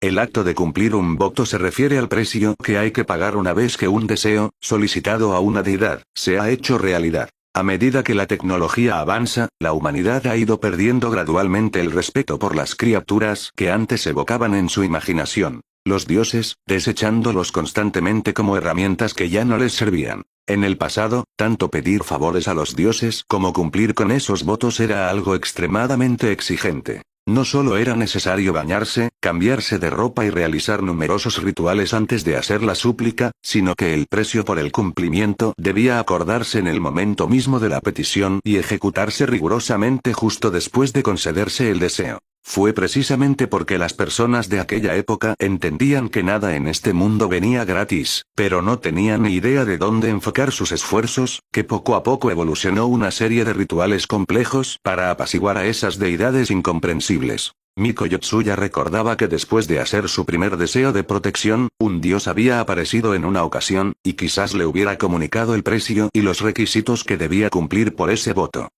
El acto de cumplir un voto se refiere al precio que hay que pagar una vez que un deseo, solicitado a una deidad, se ha hecho realidad. A medida que la tecnología avanza, la humanidad ha ido perdiendo gradualmente el respeto por las criaturas que antes evocaban en su imaginación. Los dioses, desechándolos constantemente como herramientas que ya no les servían. En el pasado, tanto pedir favores a los dioses como cumplir con esos votos era algo extremadamente exigente. No solo era necesario bañarse, cambiarse de ropa y realizar numerosos rituales antes de hacer la súplica, sino que el precio por el cumplimiento debía acordarse en el momento mismo de la petición y ejecutarse rigurosamente justo después de concederse el deseo. Fue precisamente porque las personas de aquella época entendían que nada en este mundo venía gratis, pero no tenían ni idea de dónde enfocar sus esfuerzos, que poco a poco evolucionó una serie de rituales complejos para apaciguar a esas deidades incomprensibles. Miko Yotsuya recordaba que después de hacer su primer deseo de protección, un dios había aparecido en una ocasión, y quizás le hubiera comunicado el precio y los requisitos que debía cumplir por ese voto.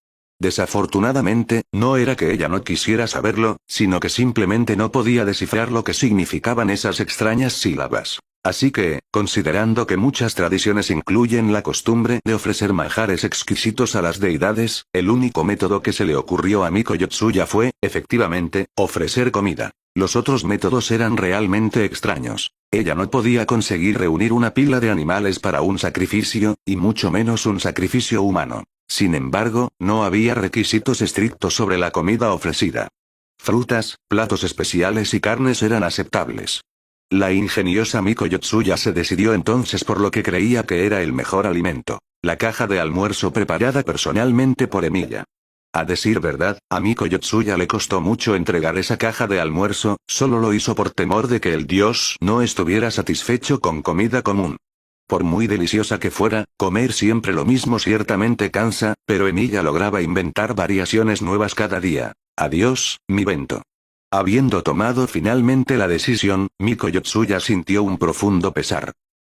Desafortunadamente, no era que ella no quisiera saberlo, sino que simplemente no podía descifrar lo que significaban esas extrañas sílabas. Así que, considerando que muchas tradiciones incluyen la costumbre de ofrecer manjares exquisitos a las deidades, el único método que se le ocurrió a Miko Yotsuya fue, efectivamente, ofrecer comida. Los otros métodos eran realmente extraños. Ella no podía conseguir reunir una pila de animales para un sacrificio, y mucho menos un sacrificio humano. Sin embargo, no había requisitos estrictos sobre la comida ofrecida. Frutas, platos especiales y carnes eran aceptables. La ingeniosa Miko Yotsuya se decidió entonces por lo que creía que era el mejor alimento: la caja de almuerzo preparada personalmente por Emilia. A decir verdad, a Miko Yotsuya le costó mucho entregar esa caja de almuerzo, solo lo hizo por temor de que el dios no estuviera satisfecho con comida común. Por muy deliciosa que fuera, comer siempre lo mismo ciertamente cansa, pero Emilia lograba inventar variaciones nuevas cada día. Adiós, mi bento. Habiendo tomado finalmente la decisión, Miko Yotsuya sintió un profundo pesar.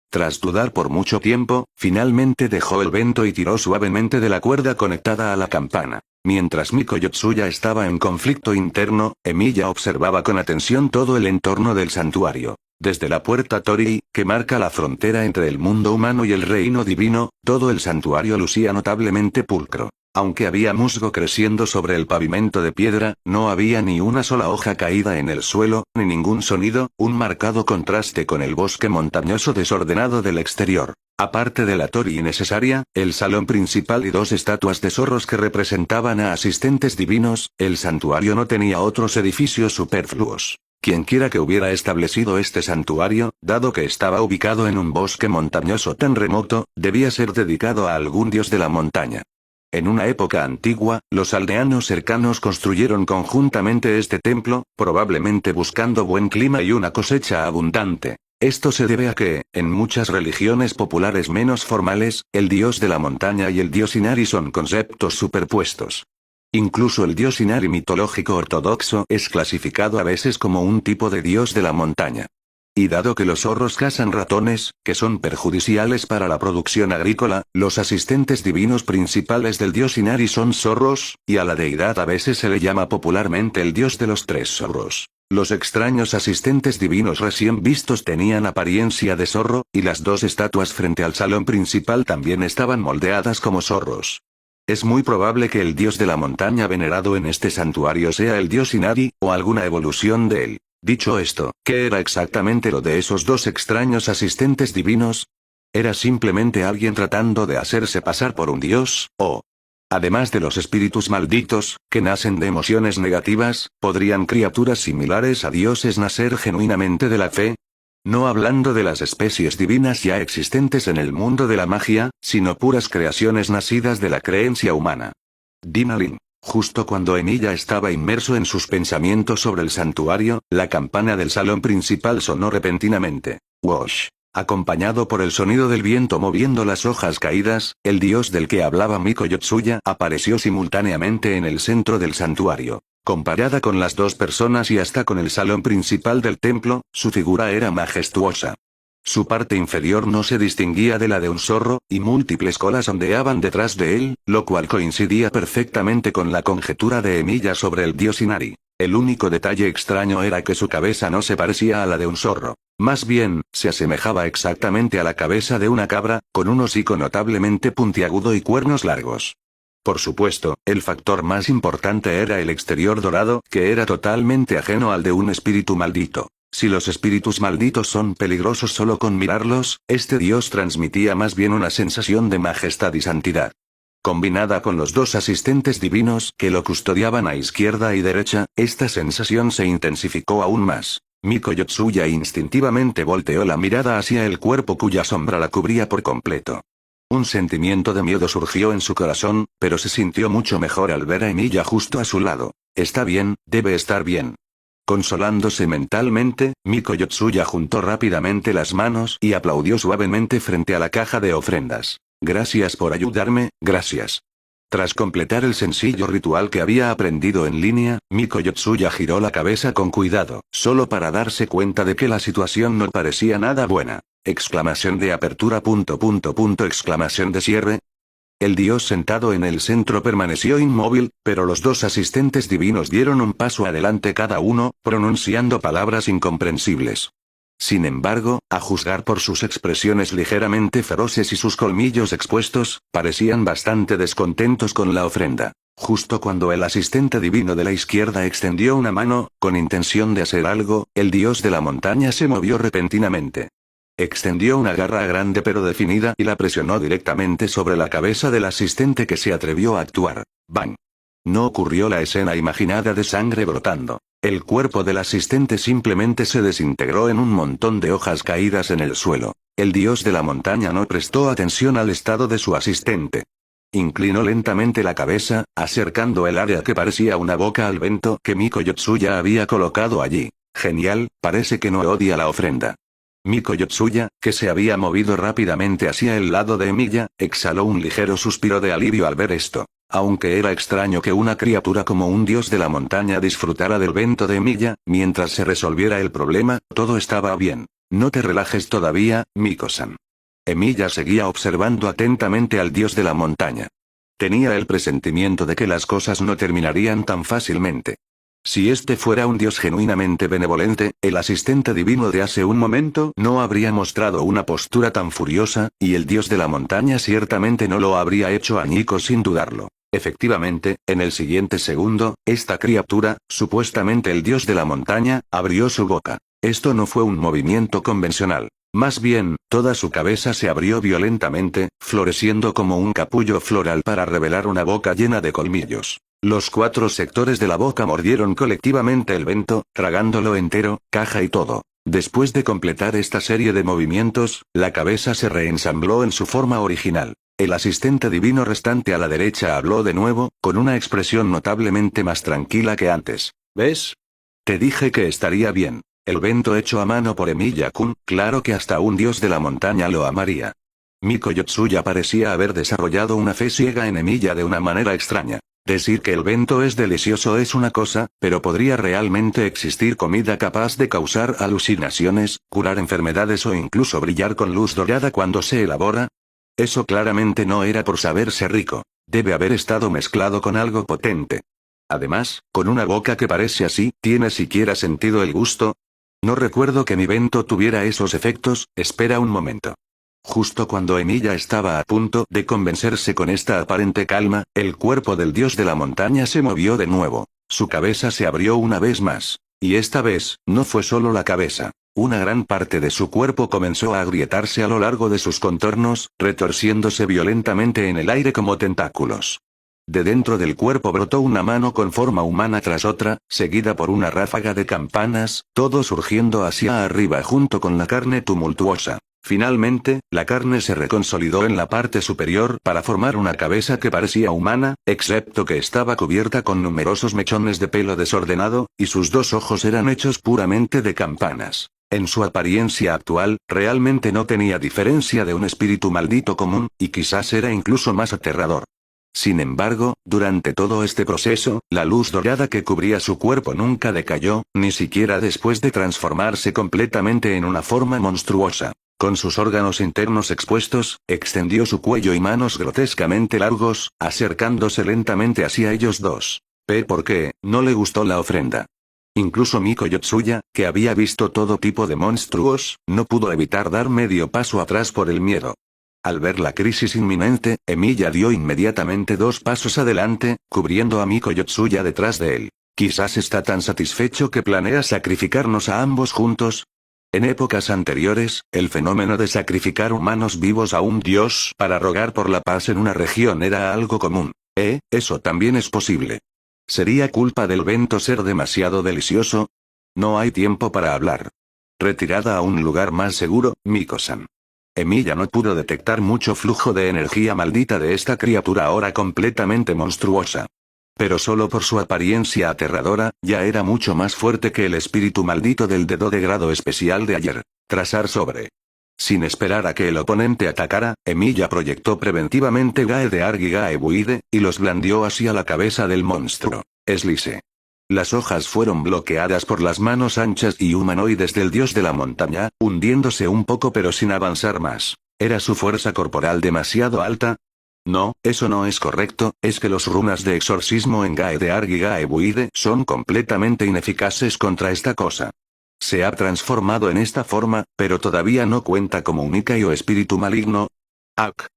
Tras dudar por mucho tiempo, finalmente dejó el bento y tiró suavemente de la cuerda conectada a la campana. Mientras Miko Yotsuya estaba en conflicto interno, Emilia observaba con atención todo el entorno del santuario. Desde la puerta Torii, que marca la frontera entre el mundo humano y el reino divino, todo el santuario lucía notablemente pulcro. Aunque había musgo creciendo sobre el pavimento de piedra, no había ni una sola hoja caída en el suelo, ni ningún sonido, un marcado contraste con el bosque montañoso desordenado del exterior. Aparte de la Torii innecesaria, el salón principal y dos estatuas de zorros que representaban a asistentes divinos, el santuario no tenía otros edificios superfluos. Quienquiera que hubiera establecido este santuario, dado que estaba ubicado en un bosque montañoso tan remoto, debía ser dedicado a algún dios de la montaña. En una época antigua, los aldeanos cercanos construyeron conjuntamente este templo, probablemente buscando buen clima y una cosecha abundante. Esto se debe a que, en muchas religiones populares menos formales, el dios de la montaña y el dios Inari son conceptos superpuestos. Incluso el dios Inari mitológico ortodoxo es clasificado a veces como un tipo de dios de la montaña. Y dado que los zorros cazan ratones, que son perjudiciales para la producción agrícola, los asistentes divinos principales del dios Inari son zorros, y a la deidad a veces se le llama popularmente el dios de los tres zorros. Los extraños asistentes divinos recién vistos tenían apariencia de zorro, y las dos estatuas frente al salón principal también estaban moldeadas como zorros. Es muy probable que el dios de la montaña venerado en este santuario sea el dios Inari, o alguna evolución de él. Dicho esto, ¿qué era exactamente lo de esos dos extraños asistentes divinos? ¿Era simplemente alguien tratando de hacerse pasar por un dios, o, además de los espíritus malditos, que nacen de emociones negativas, podrían criaturas similares a dioses nacer genuinamente de la fe? No hablando de las especies divinas ya existentes en el mundo de la magia, sino puras creaciones nacidas de la creencia humana. Dinalin. Justo cuando Emilia estaba inmerso en sus pensamientos sobre el santuario, la campana del salón principal sonó repentinamente. Wosh. Acompañado por el sonido del viento moviendo las hojas caídas, el dios del que hablaba Miko Yotsuya apareció simultáneamente en el centro del santuario. Comparada con las dos personas y hasta con el salón principal del templo, su figura era majestuosa. Su parte inferior no se distinguía de la de un zorro, y múltiples colas ondeaban detrás de él, lo cual coincidía perfectamente con la conjetura de Emilia sobre el dios Inari. El único detalle extraño era que su cabeza no se parecía a la de un zorro. Más bien, se asemejaba exactamente a la cabeza de una cabra, con un hocico notablemente puntiagudo y cuernos largos. Por supuesto, el factor más importante era el exterior dorado, que era totalmente ajeno al de un espíritu maldito. Si los espíritus malditos son peligrosos solo con mirarlos, este dios transmitía más bien una sensación de majestad y santidad. Combinada con los dos asistentes divinos que lo custodiaban a izquierda y derecha, esta sensación se intensificó aún más. Miko Yotsuya instintivamente volteó la mirada hacia el cuerpo cuya sombra la cubría por completo. Un sentimiento de miedo surgió en su corazón, pero se sintió mucho mejor al ver a Emilia justo a su lado. Está bien, debe estar bien. Consolándose mentalmente, Miko Yotsuya juntó rápidamente las manos y aplaudió suavemente frente a la caja de ofrendas. Gracias por ayudarme, gracias. Tras completar el sencillo ritual que había aprendido en línea, Miko Yotsuya giró la cabeza con cuidado, solo para darse cuenta de que la situación no parecía nada buena. Exclamación de apertura. Exclamación de cierre. El dios sentado en el centro permaneció inmóvil, pero los dos asistentes divinos dieron un paso adelante cada uno, pronunciando palabras incomprensibles. Sin embargo, a juzgar por sus expresiones ligeramente feroces y sus colmillos expuestos, parecían bastante descontentos con la ofrenda. Justo cuando el asistente divino de la izquierda extendió una mano, con intención de hacer algo, el dios de la montaña se movió repentinamente. Extendió una garra grande pero definida y la presionó directamente sobre la cabeza del asistente que se atrevió a actuar. ¡Bang! No ocurrió la escena imaginada de sangre brotando. El cuerpo del asistente simplemente se desintegró en un montón de hojas caídas en el suelo. El dios de la montaña no prestó atención al estado de su asistente. Inclinó lentamente la cabeza, acercando el área que parecía una boca al vento que Miko Yotsuya había colocado allí. Genial, parece que no odia la ofrenda. Miko Yotsuya, que se había movido rápidamente hacia el lado de Emilia, exhaló un ligero suspiro de alivio al ver esto. Aunque era extraño que una criatura como un dios de la montaña disfrutara del vento de Emilia, mientras se resolviera el problema, todo estaba bien. No te relajes todavía, Miko-san. Emilia seguía observando atentamente al dios de la montaña. Tenía el presentimiento de que las cosas no terminarían tan fácilmente. Si este fuera un dios genuinamente benevolente, el asistente divino de hace un momento no habría mostrado una postura tan furiosa, y el dios de la montaña ciertamente no lo habría hecho añicos sin dudarlo. Efectivamente, en el siguiente segundo, esta criatura, supuestamente el dios de la montaña, abrió su boca. Esto no fue un movimiento convencional. Más bien, toda su cabeza se abrió violentamente, floreciendo como un capullo floral para revelar una boca llena de colmillos. Los 4 sectores de la boca mordieron colectivamente el vento, tragándolo entero, caja y todo. Después de completar esta serie de movimientos, la cabeza se reensambló en su forma original. El asistente divino restante a la derecha habló de nuevo, con una expresión notablemente más tranquila que antes. ¿Ves? Te dije que estaría bien. El vento hecho a mano por Emilia-kun, claro que hasta un dios de la montaña lo amaría. Miko Yotsuya parecía haber desarrollado una fe ciega en Emilia de una manera extraña. Decir que el vento es delicioso es una cosa, pero ¿podría realmente existir comida capaz de causar alucinaciones, curar enfermedades o incluso brillar con luz dorada cuando se elabora? Eso claramente no era por saberse rico. Debe haber estado mezclado con algo potente. Además, con una boca que parece así, ¿tiene siquiera sentido el gusto? No recuerdo que mi vento tuviera esos efectos, espera un momento. Justo cuando Emilia estaba a punto de convencerse con esta aparente calma, el cuerpo del dios de la montaña se movió de nuevo. Su cabeza se abrió una vez más. Y esta vez, no fue solo la cabeza. Una gran parte de su cuerpo comenzó a agrietarse a lo largo de sus contornos, retorciéndose violentamente en el aire como tentáculos. De dentro del cuerpo brotó una mano con forma humana tras otra, seguida por una ráfaga de campanas, todo surgiendo hacia arriba junto con la carne tumultuosa. Finalmente, la carne se reconsolidó en la parte superior para formar una cabeza que parecía humana, excepto que estaba cubierta con numerosos mechones de pelo desordenado, y sus 2 ojos eran hechos puramente de campanas. En su apariencia actual, realmente no tenía diferencia de un espíritu maldito común, y quizás era incluso más aterrador. Sin embargo, durante todo este proceso, la luz dorada que cubría su cuerpo nunca decayó, ni siquiera después de transformarse completamente en una forma monstruosa. Con sus órganos internos expuestos, extendió su cuello y manos grotescamente largos, acercándose lentamente hacia ellos dos. ¿Por qué no le gustó la ofrenda? Incluso Miko Yotsuya, que había visto todo tipo de monstruos, no pudo evitar dar medio paso atrás por el miedo. Al ver la crisis inminente, Emiya dio inmediatamente 2 pasos adelante, cubriendo a Miko Yotsuya detrás de él. Quizás está tan satisfecho que planea sacrificarnos a ambos juntos. En épocas anteriores, el fenómeno de sacrificar humanos vivos a un dios para rogar por la paz en una región era algo común. Eso también es posible. ¿Sería culpa del vento ser demasiado delicioso? No hay tiempo para hablar. Retirada a un lugar más seguro, Miko-san. Emiya no pudo detectar mucho flujo de energía maldita de esta criatura ahora completamente monstruosa. Pero solo por su apariencia aterradora, ya era mucho más fuerte que el espíritu maldito del dedo de grado especial de ayer. Trazar sobre. Sin esperar a que el oponente atacara, Emiya proyectó preventivamente Gae de Argi Gae Buide, y los blandió hacia la cabeza del monstruo. Slice. Las hojas fueron bloqueadas por las manos anchas y humanoides del dios de la montaña, hundiéndose un poco pero sin avanzar más. ¿Era su fuerza corporal demasiado alta? No, eso no es correcto, es que los runas de exorcismo en Gae de Argi Gae Buide son completamente ineficaces contra esta cosa. Se ha transformado en esta forma, pero todavía no cuenta como un Ikai o espíritu maligno. ¡Ak!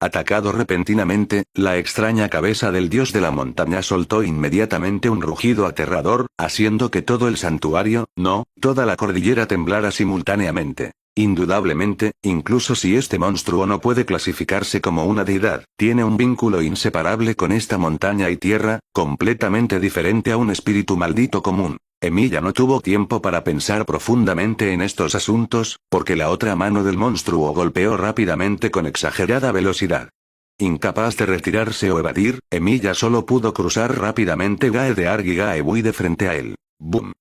Atacado repentinamente, la extraña cabeza del dios de la montaña soltó inmediatamente un rugido aterrador, haciendo que todo el santuario, no, toda la cordillera temblara simultáneamente. Indudablemente, incluso si este monstruo no puede clasificarse como una deidad, tiene un vínculo inseparable con esta montaña y tierra, completamente diferente a un espíritu maldito común. Emiya no tuvo tiempo para pensar profundamente en estos asuntos, porque la otra mano del monstruo golpeó rápidamente con exagerada velocidad. Incapaz de retirarse o evadir, Emiya solo pudo cruzar rápidamente Gae de Argi Gae Buide frente a él. ¡Bum!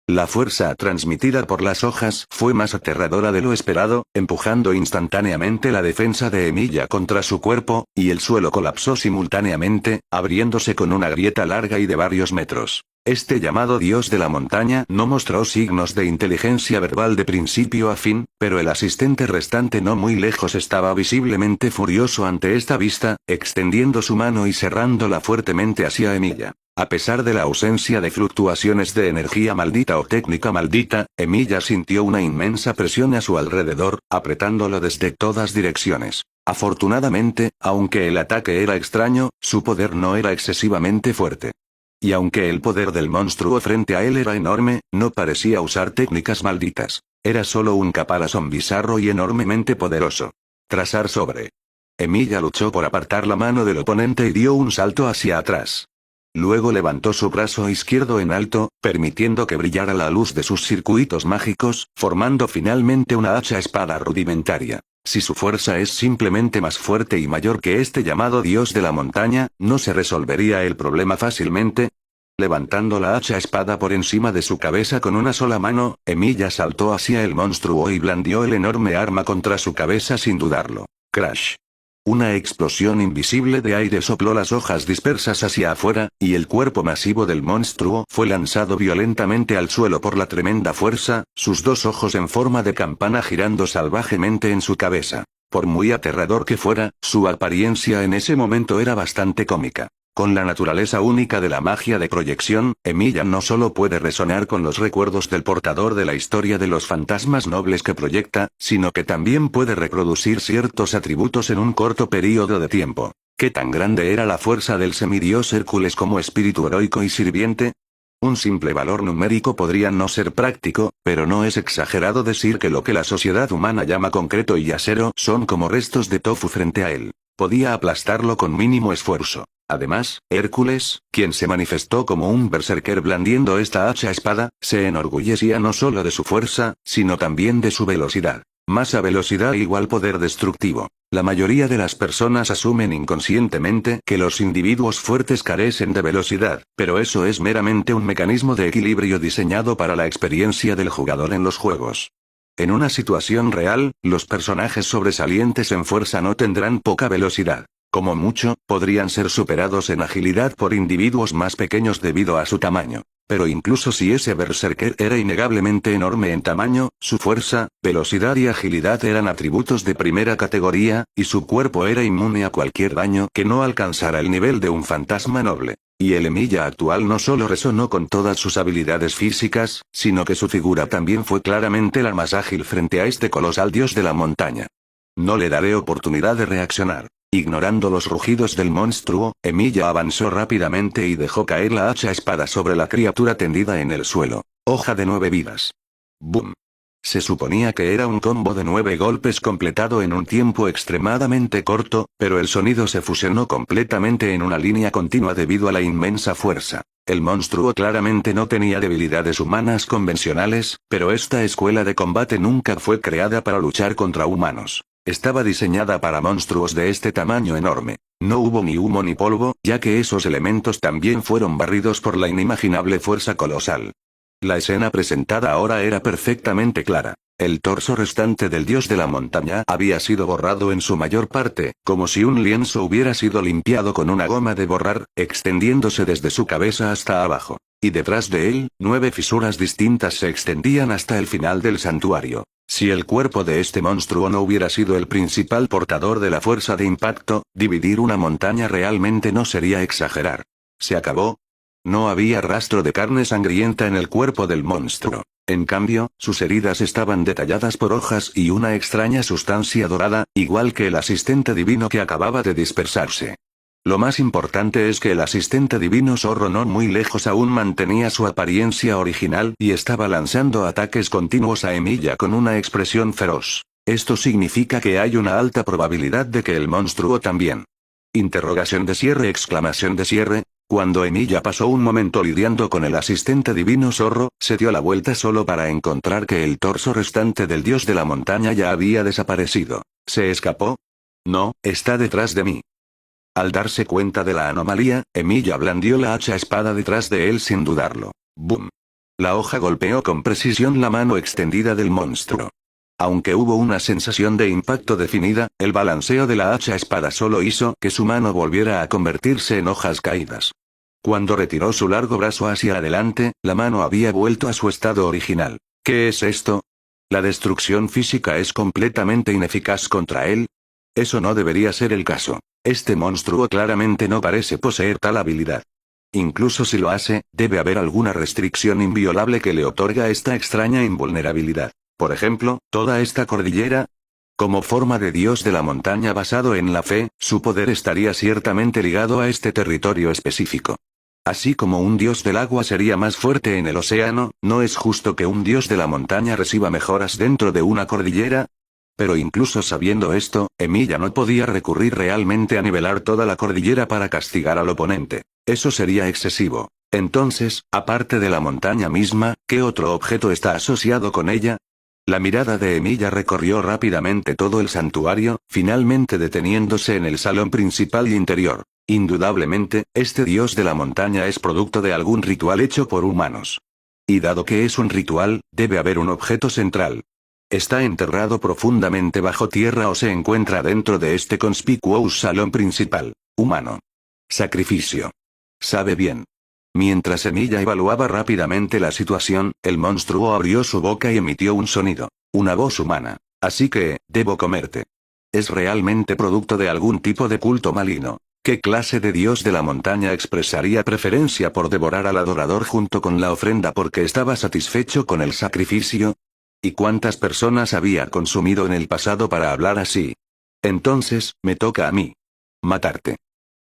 La fuerza transmitida por las hojas fue más aterradora de lo esperado, empujando instantáneamente la defensa de Emiya contra su cuerpo, y el suelo colapsó simultáneamente, abriéndose con una grieta larga y de varios metros. Este llamado dios de la montaña no mostró signos de inteligencia verbal de principio a fin, pero el asistente restante no muy lejos estaba visiblemente furioso ante esta vista, extendiendo su mano y cerrándola fuertemente hacia Emiya. A pesar de la ausencia de fluctuaciones de energía maldita o técnica maldita, Emiya sintió una inmensa presión a su alrededor, apretándolo desde todas direcciones. Afortunadamente, aunque el ataque era extraño, su poder no era excesivamente fuerte. Y aunque el poder del monstruo frente a él era enorme, no parecía usar técnicas malditas. Era solo un caparazón bizarro y enormemente poderoso. Trazar sobre. Emiya luchó por apartar la mano del oponente y dio un salto hacia atrás. Luego levantó su brazo izquierdo en alto, permitiendo que brillara la luz de sus circuitos mágicos, formando finalmente una hacha espada rudimentaria. Si su fuerza es simplemente más fuerte y mayor que este llamado dios de la montaña, ¿no se resolvería el problema fácilmente? Levantando la hacha espada por encima de su cabeza con una sola mano, Emiya saltó hacia el monstruo y blandió el enorme arma contra su cabeza sin dudarlo. Crash. Una explosión invisible de aire sopló las hojas dispersas hacia afuera, y el cuerpo masivo del monstruo fue lanzado violentamente al suelo por la tremenda fuerza, sus 2 ojos en forma de campana girando salvajemente en su cabeza. Por muy aterrador que fuera, su apariencia en ese momento era bastante cómica. Con la naturaleza única de la magia de proyección, Emiya no solo puede resonar con los recuerdos del portador de la historia de los fantasmas nobles que proyecta, sino que también puede reproducir ciertos atributos en un corto período de tiempo. ¿Qué tan grande era la fuerza del semidios Hércules como espíritu heroico y sirviente? Un simple valor numérico podría no ser práctico, pero no es exagerado decir que lo que la sociedad humana llama concreto y acero son como restos de tofu frente a él. Podía aplastarlo con mínimo esfuerzo. Además, Hércules, quien se manifestó como un berserker blandiendo esta hacha espada, se enorgullecía no solo de su fuerza, sino también de su velocidad. Masa velocidad igual poder destructivo. La mayoría de las personas asumen inconscientemente que los individuos fuertes carecen de velocidad, pero eso es meramente un mecanismo de equilibrio diseñado para la experiencia del jugador en los juegos. En una situación real, los personajes sobresalientes en fuerza no tendrán poca velocidad. Como mucho, podrían ser superados en agilidad por individuos más pequeños debido a su tamaño. Pero incluso si ese berserker era innegablemente enorme en tamaño, su fuerza, velocidad y agilidad eran atributos de primera categoría, y su cuerpo era inmune a cualquier daño que no alcanzara el nivel de un fantasma noble. Y el Emilia actual no solo resonó con todas sus habilidades físicas, sino que su figura también fue claramente la más ágil frente a este colosal dios de la montaña. No le daré oportunidad de reaccionar. Ignorando los rugidos del monstruo, Emilia avanzó rápidamente y dejó caer la hacha espada sobre la criatura tendida en el suelo. Hoja de 9 vidas. ¡Boom! Se suponía que era un combo de 9 golpes completado en un tiempo extremadamente corto, pero el sonido se fusionó completamente en una línea continua debido a la inmensa fuerza. El monstruo claramente no tenía debilidades humanas convencionales, pero esta escuela de combate nunca fue creada para luchar contra humanos. Estaba diseñada para monstruos de este tamaño enorme. No hubo ni humo ni polvo, ya que esos elementos también fueron barridos por la inimaginable fuerza colosal. La escena presentada ahora era perfectamente clara. El torso restante del dios de la montaña había sido borrado en su mayor parte, como si un lienzo hubiera sido limpiado con una goma de borrar, extendiéndose desde su cabeza hasta abajo. Y detrás de él, 9 fisuras distintas se extendían hasta el final del santuario. Si el cuerpo de este monstruo no hubiera sido el principal portador de la fuerza de impacto, dividir una montaña realmente no sería exagerar. ¿Se acabó? No había rastro de carne sangrienta en el cuerpo del monstruo. En cambio, sus heridas estaban detalladas por hojas y una extraña sustancia dorada, igual que el asistente divino que acababa de dispersarse. Lo más importante es que el asistente divino zorro no muy lejos aún mantenía su apariencia original y estaba lanzando ataques continuos a Emilia con una expresión feroz. Esto significa que hay una alta probabilidad de que el monstruo también. Interrogación de cierre, exclamación de cierre. Cuando Emilia pasó un momento lidiando con el asistente divino zorro, se dio la vuelta solo para encontrar que el torso restante del dios de la montaña ya había desaparecido. ¿Se escapó? No, está detrás de mí. Al darse cuenta de la anomalía, Emilia blandió la hacha espada detrás de él sin dudarlo. ¡Bum! La hoja golpeó con precisión la mano extendida del monstruo. Aunque hubo una sensación de impacto definida, el balanceo de la hacha espada solo hizo que su mano volviera a convertirse en hojas caídas. Cuando retiró su largo brazo hacia adelante, la mano había vuelto a su estado original. ¿Qué es esto? ¿La destrucción física es completamente ineficaz contra él? Eso no debería ser el caso. Este monstruo claramente no parece poseer tal habilidad. Incluso si lo hace, debe haber alguna restricción inviolable que le otorga esta extraña invulnerabilidad. Por ejemplo, toda esta cordillera. Como forma de dios de la montaña basado en la fe, su poder estaría ciertamente ligado a este territorio específico. Así como un dios del agua sería más fuerte en el océano, ¿no es justo que un dios de la montaña reciba mejoras dentro de una cordillera? Pero incluso sabiendo esto, Emilia no podía recurrir realmente a nivelar toda la cordillera para castigar al oponente. Eso sería excesivo. Entonces, aparte de la montaña misma, ¿qué otro objeto está asociado con ella? La mirada de Emilia recorrió rápidamente todo el santuario, finalmente deteniéndose en el salón principal y interior. Indudablemente, este dios de la montaña es producto de algún ritual hecho por humanos. Y dado que es un ritual, debe haber un objeto central. ¿Está enterrado profundamente bajo tierra o se encuentra dentro de este conspicuo salón principal? Humano. Sacrificio. Sabe bien. Mientras Emilia evaluaba rápidamente la situación, el monstruo abrió su boca y emitió un sonido. Una voz humana. Así que, debo comerte. ¿Es realmente producto de algún tipo de culto maligno? ¿Qué clase de dios de la montaña expresaría preferencia por devorar al adorador junto con la ofrenda porque estaba satisfecho con el sacrificio? ¿Y cuántas personas había consumido en el pasado para hablar así? Entonces, me toca a mí. Matarte.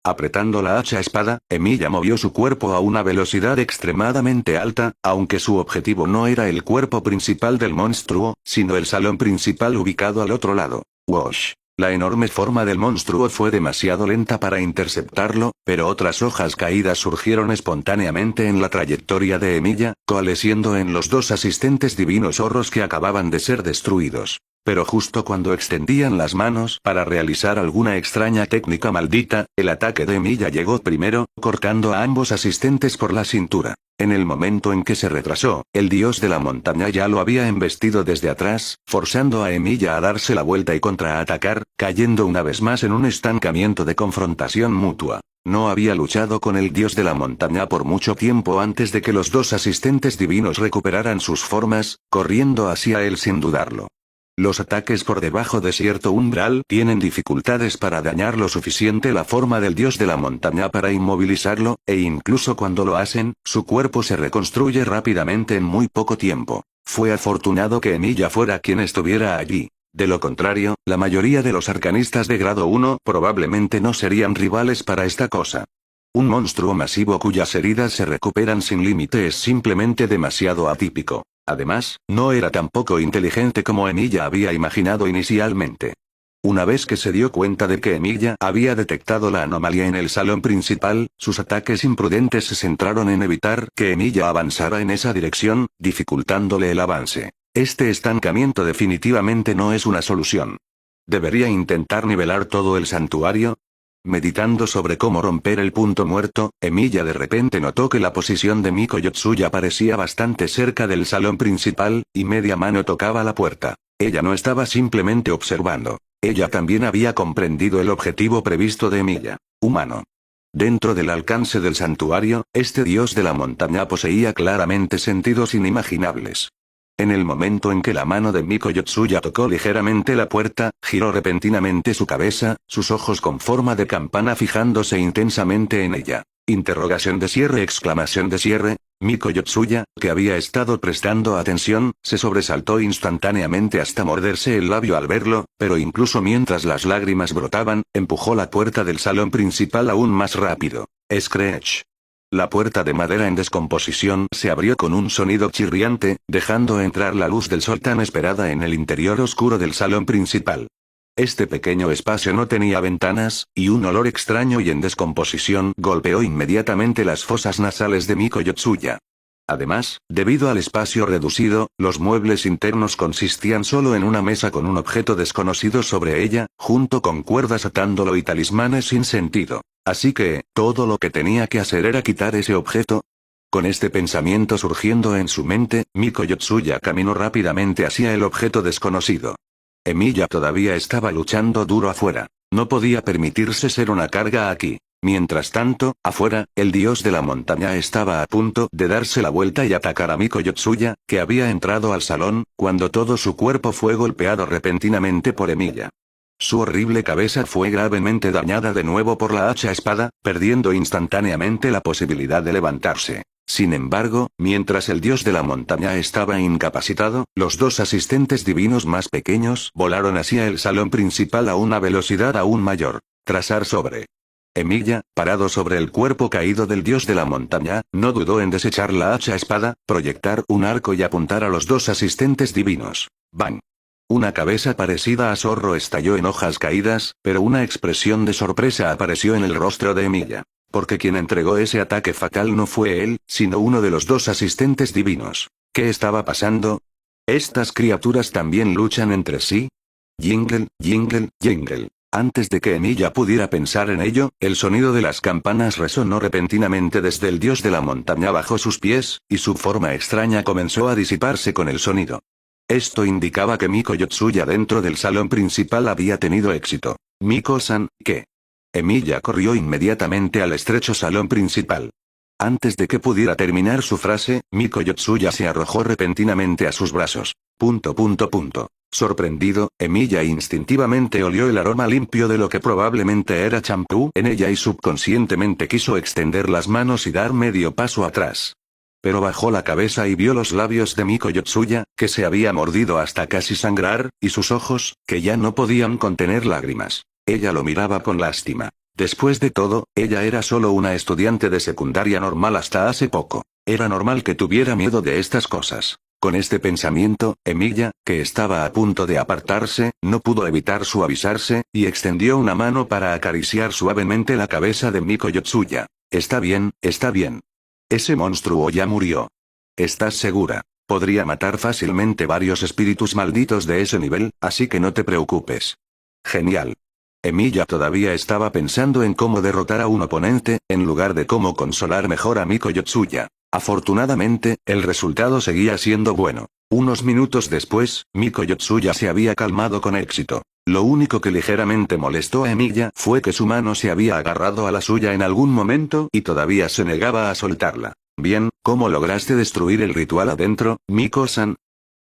Apretando la hacha espada, Emilia movió su cuerpo a una velocidad extremadamente alta, aunque su objetivo no era el cuerpo principal del monstruo, sino el salón principal ubicado al otro lado. Wash. La enorme forma del monstruo fue demasiado lenta para interceptarlo, pero otras hojas caídas surgieron espontáneamente en la trayectoria de Emilia, coalesciendo en los 2 asistentes divinos zorros que acababan de ser destruidos. Pero justo cuando extendían las manos para realizar alguna extraña técnica maldita, el ataque de Emilia llegó primero, cortando a ambos asistentes por la cintura. En el momento en que se retrasó, el dios de la montaña ya lo había embestido desde atrás, forzando a Emilia a darse la vuelta y contraatacar, cayendo una vez más en un estancamiento de confrontación mutua. No había luchado con el dios de la montaña por mucho tiempo antes de que los 2 asistentes divinos recuperaran sus formas, corriendo hacia él sin dudarlo. Los ataques por debajo de cierto umbral tienen dificultades para dañar lo suficiente la forma del dios de la montaña para inmovilizarlo, e incluso cuando lo hacen, su cuerpo se reconstruye rápidamente en muy poco tiempo. Fue afortunado que Emilia fuera quien estuviera allí. De lo contrario, la mayoría de los arcanistas de grado 1 probablemente no serían rivales para esta cosa. Un monstruo masivo cuyas heridas se recuperan sin límite es simplemente demasiado atípico. Además, no era tan poco inteligente como Emilia había imaginado inicialmente. Una vez que se dio cuenta de que Emilia había detectado la anomalía en el salón principal, sus ataques imprudentes se centraron en evitar que Emilia avanzara en esa dirección, dificultándole el avance. Este estancamiento definitivamente no es una solución. ¿Debería intentar nivelar todo el santuario? Meditando sobre cómo romper el punto muerto, Emilia de repente notó que la posición de Miko Yotsuya parecía bastante cerca del salón principal, y media mano tocaba la puerta. Ella no estaba simplemente observando. Ella también había comprendido el objetivo previsto de Emilia. Humano. Dentro del alcance del santuario, este dios de la montaña poseía claramente sentidos inimaginables. En el momento en que la mano de Miko Yotsuya tocó ligeramente la puerta, giró repentinamente su cabeza, sus ojos con forma de campana fijándose intensamente en ella. Interrogación de cierre, exclamación de cierre. Miko Yotsuya, que había estado prestando atención, se sobresaltó instantáneamente hasta morderse el labio al verlo, pero incluso mientras las lágrimas brotaban, empujó la puerta del salón principal aún más rápido. Screech. La puerta de madera en descomposición se abrió con un sonido chirriante, dejando entrar la luz del sol tan esperada en el interior oscuro del salón principal. Este pequeño espacio no tenía ventanas, y un olor extraño y en descomposición golpeó inmediatamente las fosas nasales de Miko Yotsuya. Además, debido al espacio reducido, los muebles internos consistían solo en una mesa con un objeto desconocido sobre ella, junto con cuerdas atándolo y talismanes sin sentido. Así que, todo lo que tenía que hacer era quitar ese objeto. Con este pensamiento surgiendo en su mente, Miko Yotsuya caminó rápidamente hacia el objeto desconocido. Emilia todavía estaba luchando duro afuera. No podía permitirse ser una carga aquí. Mientras tanto, afuera, el dios de la montaña estaba a punto de darse la vuelta y atacar a Miko Yotsuya, que había entrado al salón, cuando todo su cuerpo fue golpeado repentinamente por Emilia. Su horrible cabeza fue gravemente dañada de nuevo por la hacha espada, perdiendo instantáneamente la posibilidad de levantarse. Sin embargo, mientras el dios de la montaña estaba incapacitado, los dos asistentes divinos más pequeños volaron hacia el salón principal a una velocidad aún mayor. Trazar sobre. Emilia, parado sobre el cuerpo caído del dios de la montaña, no dudó en desechar la hacha espada, proyectar un arco y apuntar a los dos asistentes divinos. ¡Bang! Una cabeza parecida a zorro estalló en hojas caídas, pero una expresión de sorpresa apareció en el rostro de Emilia. Porque quien entregó ese ataque fatal no fue él, sino uno de los dos asistentes divinos. ¿Qué estaba pasando? ¿Estas criaturas también luchan entre sí? Jingle, jingle, jingle. Antes de que Emilia pudiera pensar en ello, el sonido de las campanas resonó repentinamente desde el dios de la montaña bajo sus pies, y su forma extraña comenzó a disiparse con el sonido. Esto indicaba que Miko Yotsuya dentro del salón principal había tenido éxito. Miko-san, ¿qué? Emilia corrió inmediatamente al estrecho salón principal. Antes de que pudiera terminar su frase, Miko Yotsuya se arrojó repentinamente a sus brazos. Sorprendido, Emilia instintivamente olió el aroma limpio de lo que probablemente era champú en ella y subconscientemente quiso extender las manos y dar medio paso atrás. Pero bajó la cabeza y vio los labios de Miko Yotsuya, que se había mordido hasta casi sangrar, y sus ojos, que ya no podían contener lágrimas. Ella lo miraba con lástima. Después de todo, ella era solo una estudiante de secundaria normal hasta hace poco. Era normal que tuviera miedo de estas cosas. Con este pensamiento, Emilia, que estaba a punto de apartarse, no pudo evitar suavizarse, y extendió una mano para acariciar suavemente la cabeza de Miko Yotsuya. Está bien, está bien. Ese monstruo ya murió. ¿Estás segura? Podría matar fácilmente varios espíritus malditos de ese nivel, así que no te preocupes. Genial. Emilia todavía estaba pensando en cómo derrotar a un oponente, en lugar de cómo consolar mejor a Miko Yotsuya. Afortunadamente, el resultado seguía siendo bueno. Unos minutos después, Miko Yotsuya se había calmado con éxito. Lo único que ligeramente molestó a Emilia fue que su mano se había agarrado a la suya en algún momento y todavía se negaba a soltarla. Bien, ¿cómo lograste destruir el ritual adentro, Miko-san?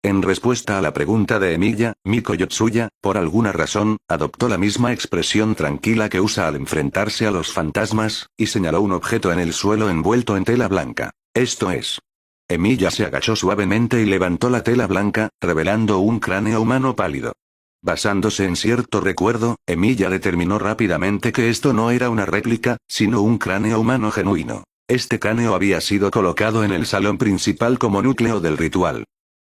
En respuesta a la pregunta de Emilia, Miko Yotsuya, por alguna razón, adoptó la misma expresión tranquila que usa al enfrentarse a los fantasmas, y señaló un objeto en el suelo envuelto en tela blanca. Esto es. Emilia se agachó suavemente y levantó la tela blanca, revelando un cráneo humano pálido. Basándose en cierto recuerdo, Emilia determinó rápidamente que esto no era una réplica, sino un cráneo humano genuino. Este cráneo había sido colocado en el salón principal como núcleo del ritual.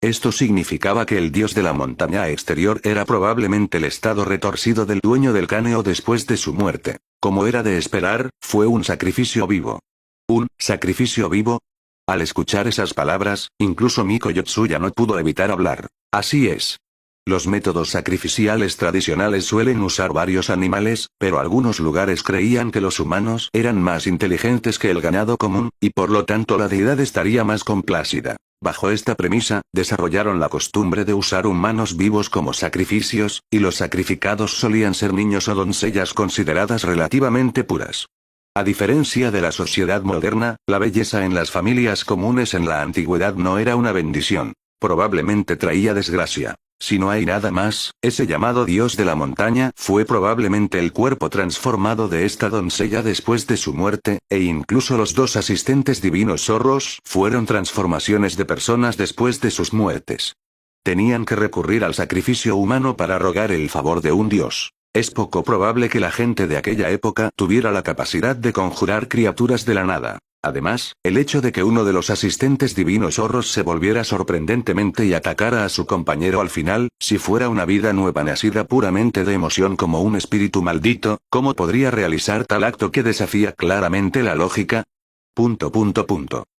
Esto significaba que el dios de la montaña exterior era probablemente el estado retorcido del dueño del cráneo después de su muerte. Como era de esperar, fue un sacrificio vivo. ¿Un sacrificio vivo? Al escuchar esas palabras, incluso Miko Yotsuya no pudo evitar hablar. Así es. Los métodos sacrificiales tradicionales suelen usar varios animales, pero algunos lugares creían que los humanos eran más inteligentes que el ganado común, y por lo tanto la deidad estaría más complacida. Bajo esta premisa, desarrollaron la costumbre de usar humanos vivos como sacrificios, y los sacrificados solían ser niños o doncellas consideradas relativamente puras. A diferencia de la sociedad moderna, la belleza en las familias comunes en la antigüedad no era una bendición. Probablemente traía desgracia. Si no hay nada más, ese llamado dios de la montaña fue probablemente el cuerpo transformado de esta doncella después de su muerte, e incluso los dos asistentes divinos zorros fueron transformaciones de personas después de sus muertes. Tenían que recurrir al sacrificio humano para rogar el favor de un dios. Es poco probable que la gente de aquella época tuviera la capacidad de conjurar criaturas de la nada. Además, el hecho de que uno de los asistentes divinos zorros se volviera sorprendentemente y atacara a su compañero al final, si fuera una vida nueva nacida puramente de emoción como un espíritu maldito, ¿cómo podría realizar tal acto que desafía claramente la lógica?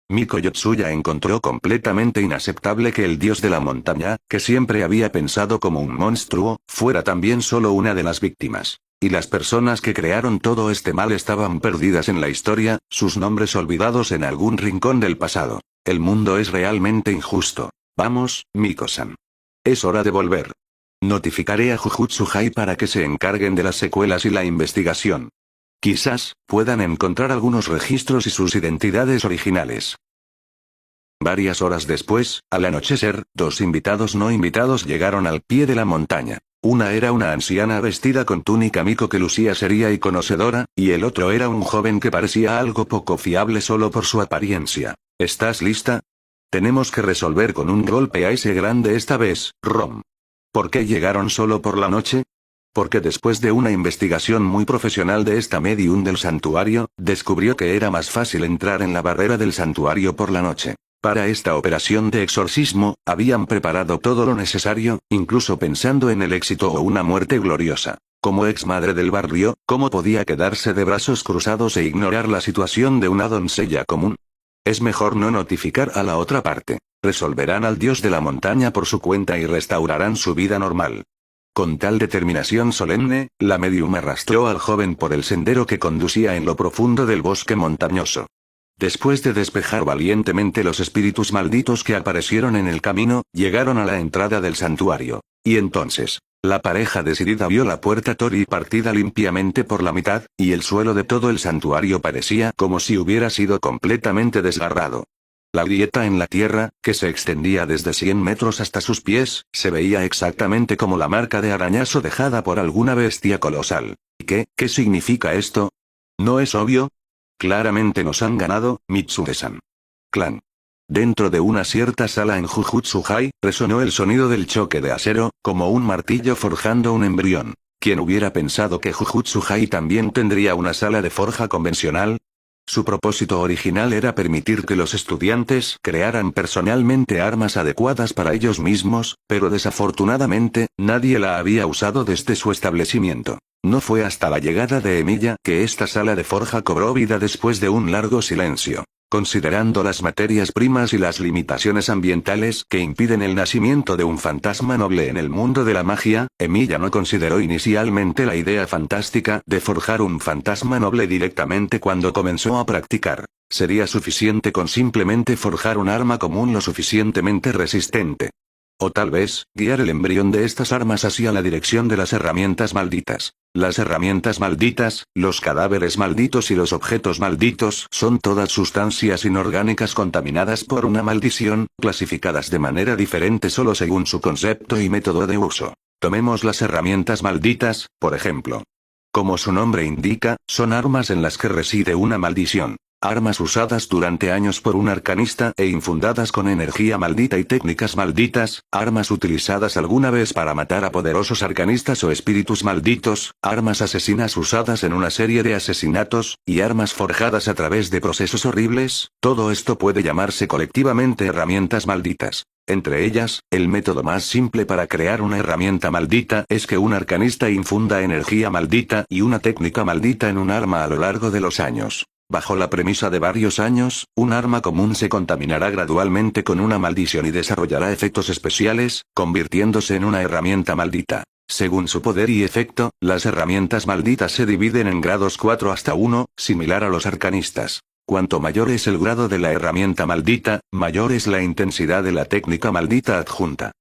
Miko Yotsuya encontró completamente inaceptable que el dios de la montaña, que siempre había pensado como un monstruo, fuera también solo una de las víctimas. Y las personas que crearon todo este mal estaban perdidas en la historia, sus nombres olvidados en algún rincón del pasado. El mundo es realmente injusto. Vamos, Miko-san. Es hora de volver. Notificaré a Jujutsu Hai para que se encarguen de las secuelas y la investigación. Quizás puedan encontrar algunos registros y sus identidades originales. Varias horas después, al anochecer, dos invitados no invitados llegaron al pie de la montaña. Una era una anciana vestida con túnica Miko que lucía seria y conocedora, y el otro era un joven que parecía algo poco fiable solo por su apariencia. ¿Estás lista? Tenemos que resolver con un golpe a ese grande esta vez, Rom. ¿Por qué llegaron solo por la noche? Porque después de una investigación muy profesional de esta medium del santuario, descubrió que era más fácil entrar en la barrera del santuario por la noche. Para esta operación de exorcismo, habían preparado todo lo necesario, incluso pensando en el éxito o una muerte gloriosa. Como ex madre del barrio, ¿cómo podía quedarse de brazos cruzados e ignorar la situación de una doncella común? Es mejor no notificar a la otra parte. Resolverán al dios de la montaña por su cuenta y restaurarán su vida normal. Con tal determinación solemne, la medium arrastró al joven por el sendero que conducía en lo profundo del bosque montañoso. Después de despejar valientemente los espíritus malditos que aparecieron en el camino, llegaron a la entrada del santuario. Y entonces, la pareja decidida vio la puerta Tori partida limpiamente por la mitad, y el suelo de todo el santuario parecía como si hubiera sido completamente desgarrado. La grieta en la tierra, que se extendía desde 100 metros hasta sus pies, se veía exactamente como la marca de arañazo dejada por alguna bestia colosal. ¿Y qué significa esto? ¿No es obvio? Claramente nos han ganado, Mitsude-san. Clan. Dentro de una cierta sala en Jujutsu Hai, resonó el sonido del choque de acero, como un martillo forjando un embrión. ¿Quién hubiera pensado que Jujutsu Hai también tendría una sala de forja convencional? Su propósito original era permitir que los estudiantes crearan personalmente armas adecuadas para ellos mismos, pero desafortunadamente, nadie la había usado desde su establecimiento. No fue hasta la llegada de Emilia que esta sala de forja cobró vida después de un largo silencio. Considerando las materias primas y las limitaciones ambientales que impiden el nacimiento de un fantasma noble en el mundo de la magia, Emilia no consideró inicialmente la idea fantástica de forjar un fantasma noble directamente cuando comenzó a practicar. Sería suficiente con simplemente forjar un arma común lo suficientemente resistente. O tal vez, guiar el embrión de estas armas hacia la dirección de las herramientas malditas. Las herramientas malditas, los cadáveres malditos y los objetos malditos son todas sustancias inorgánicas contaminadas por una maldición, clasificadas de manera diferente solo según su concepto y método de uso. Tomemos las herramientas malditas, por ejemplo. Como su nombre indica, son armas en las que reside una maldición. Armas usadas durante años por un arcanista e infundadas con energía maldita y técnicas malditas, armas utilizadas alguna vez para matar a poderosos arcanistas o espíritus malditos, armas asesinas usadas en una serie de asesinatos, y armas forjadas a través de procesos horribles, todo esto puede llamarse colectivamente herramientas malditas. Entre ellas, el método más simple para crear una herramienta maldita es que un arcanista infunda energía maldita y una técnica maldita en un arma a lo largo de los años. Bajo la premisa de varios años, un arma común se contaminará gradualmente con una maldición y desarrollará efectos especiales, convirtiéndose en una herramienta maldita. Según su poder y efecto, las herramientas malditas se dividen en grados 4 hasta 1, similar a los arcanistas. Cuanto mayor es el grado de la herramienta maldita, mayor es la intensidad de la técnica maldita adjunta.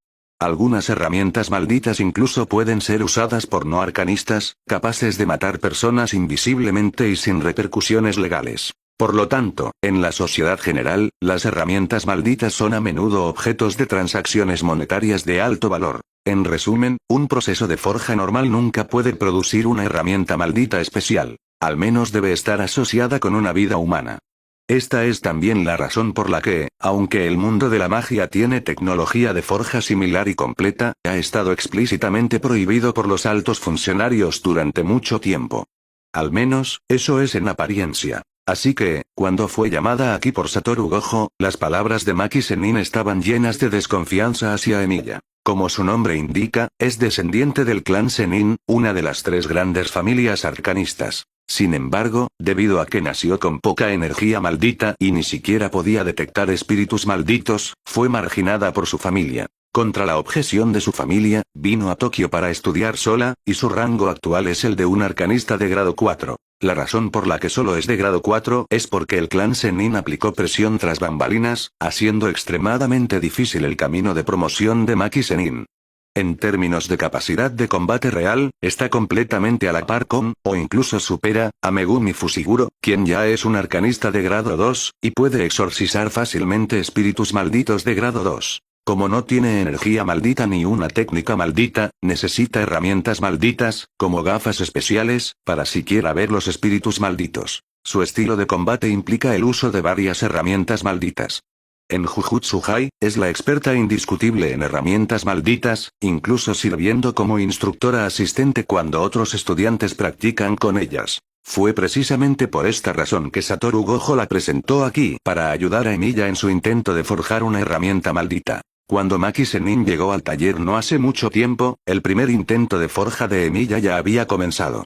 Algunas herramientas malditas incluso pueden ser usadas por no arcanistas, capaces de matar personas invisiblemente y sin repercusiones legales. Por lo tanto, en la sociedad general, las herramientas malditas son a menudo objetos de transacciones monetarias de alto valor. En resumen, un proceso de forja normal nunca puede producir una herramienta maldita especial. Al menos debe estar asociada con una vida humana. Esta es también la razón por la que, aunque el mundo de la magia tiene tecnología de forja similar y completa, ha estado explícitamente prohibido por los altos funcionarios durante mucho tiempo. Al menos, eso es en apariencia. Así que, cuando fue llamada aquí por Satoru Gojo, las palabras de Maki Sennin estaban llenas de desconfianza hacia Emilia. Como su nombre indica, es descendiente del clan Sennin, una de las 3 grandes familias arcanistas. Sin embargo, debido a que nació con poca energía maldita y ni siquiera podía detectar espíritus malditos, fue marginada por su familia. Contra la objeción de su familia, vino a Tokio para estudiar sola, y su rango actual es el de un arcanista de grado 4. La razón por la que solo es de grado 4 es porque el clan Sennin aplicó presión tras bambalinas, haciendo extremadamente difícil el camino de promoción de Maki Sennin. En términos de capacidad de combate real, está completamente a la par con, o incluso supera, a Megumi Fushiguro, quien ya es un arcanista de grado 2, y puede exorcizar fácilmente espíritus malditos de grado 2. Como no tiene energía maldita ni una técnica maldita, necesita herramientas malditas, como gafas especiales, para siquiera ver los espíritus malditos. Su estilo de combate implica el uso de varias herramientas malditas. En Jujutsu Hai, es la experta indiscutible en herramientas malditas, incluso sirviendo como instructora asistente cuando otros estudiantes practican con ellas. Fue precisamente por esta razón que Satoru Gojo la presentó aquí para ayudar a Emilia en su intento de forjar una herramienta maldita. Cuando Maki Sennin llegó al taller no hace mucho tiempo, el primer intento de forja de Emilia ya había comenzado.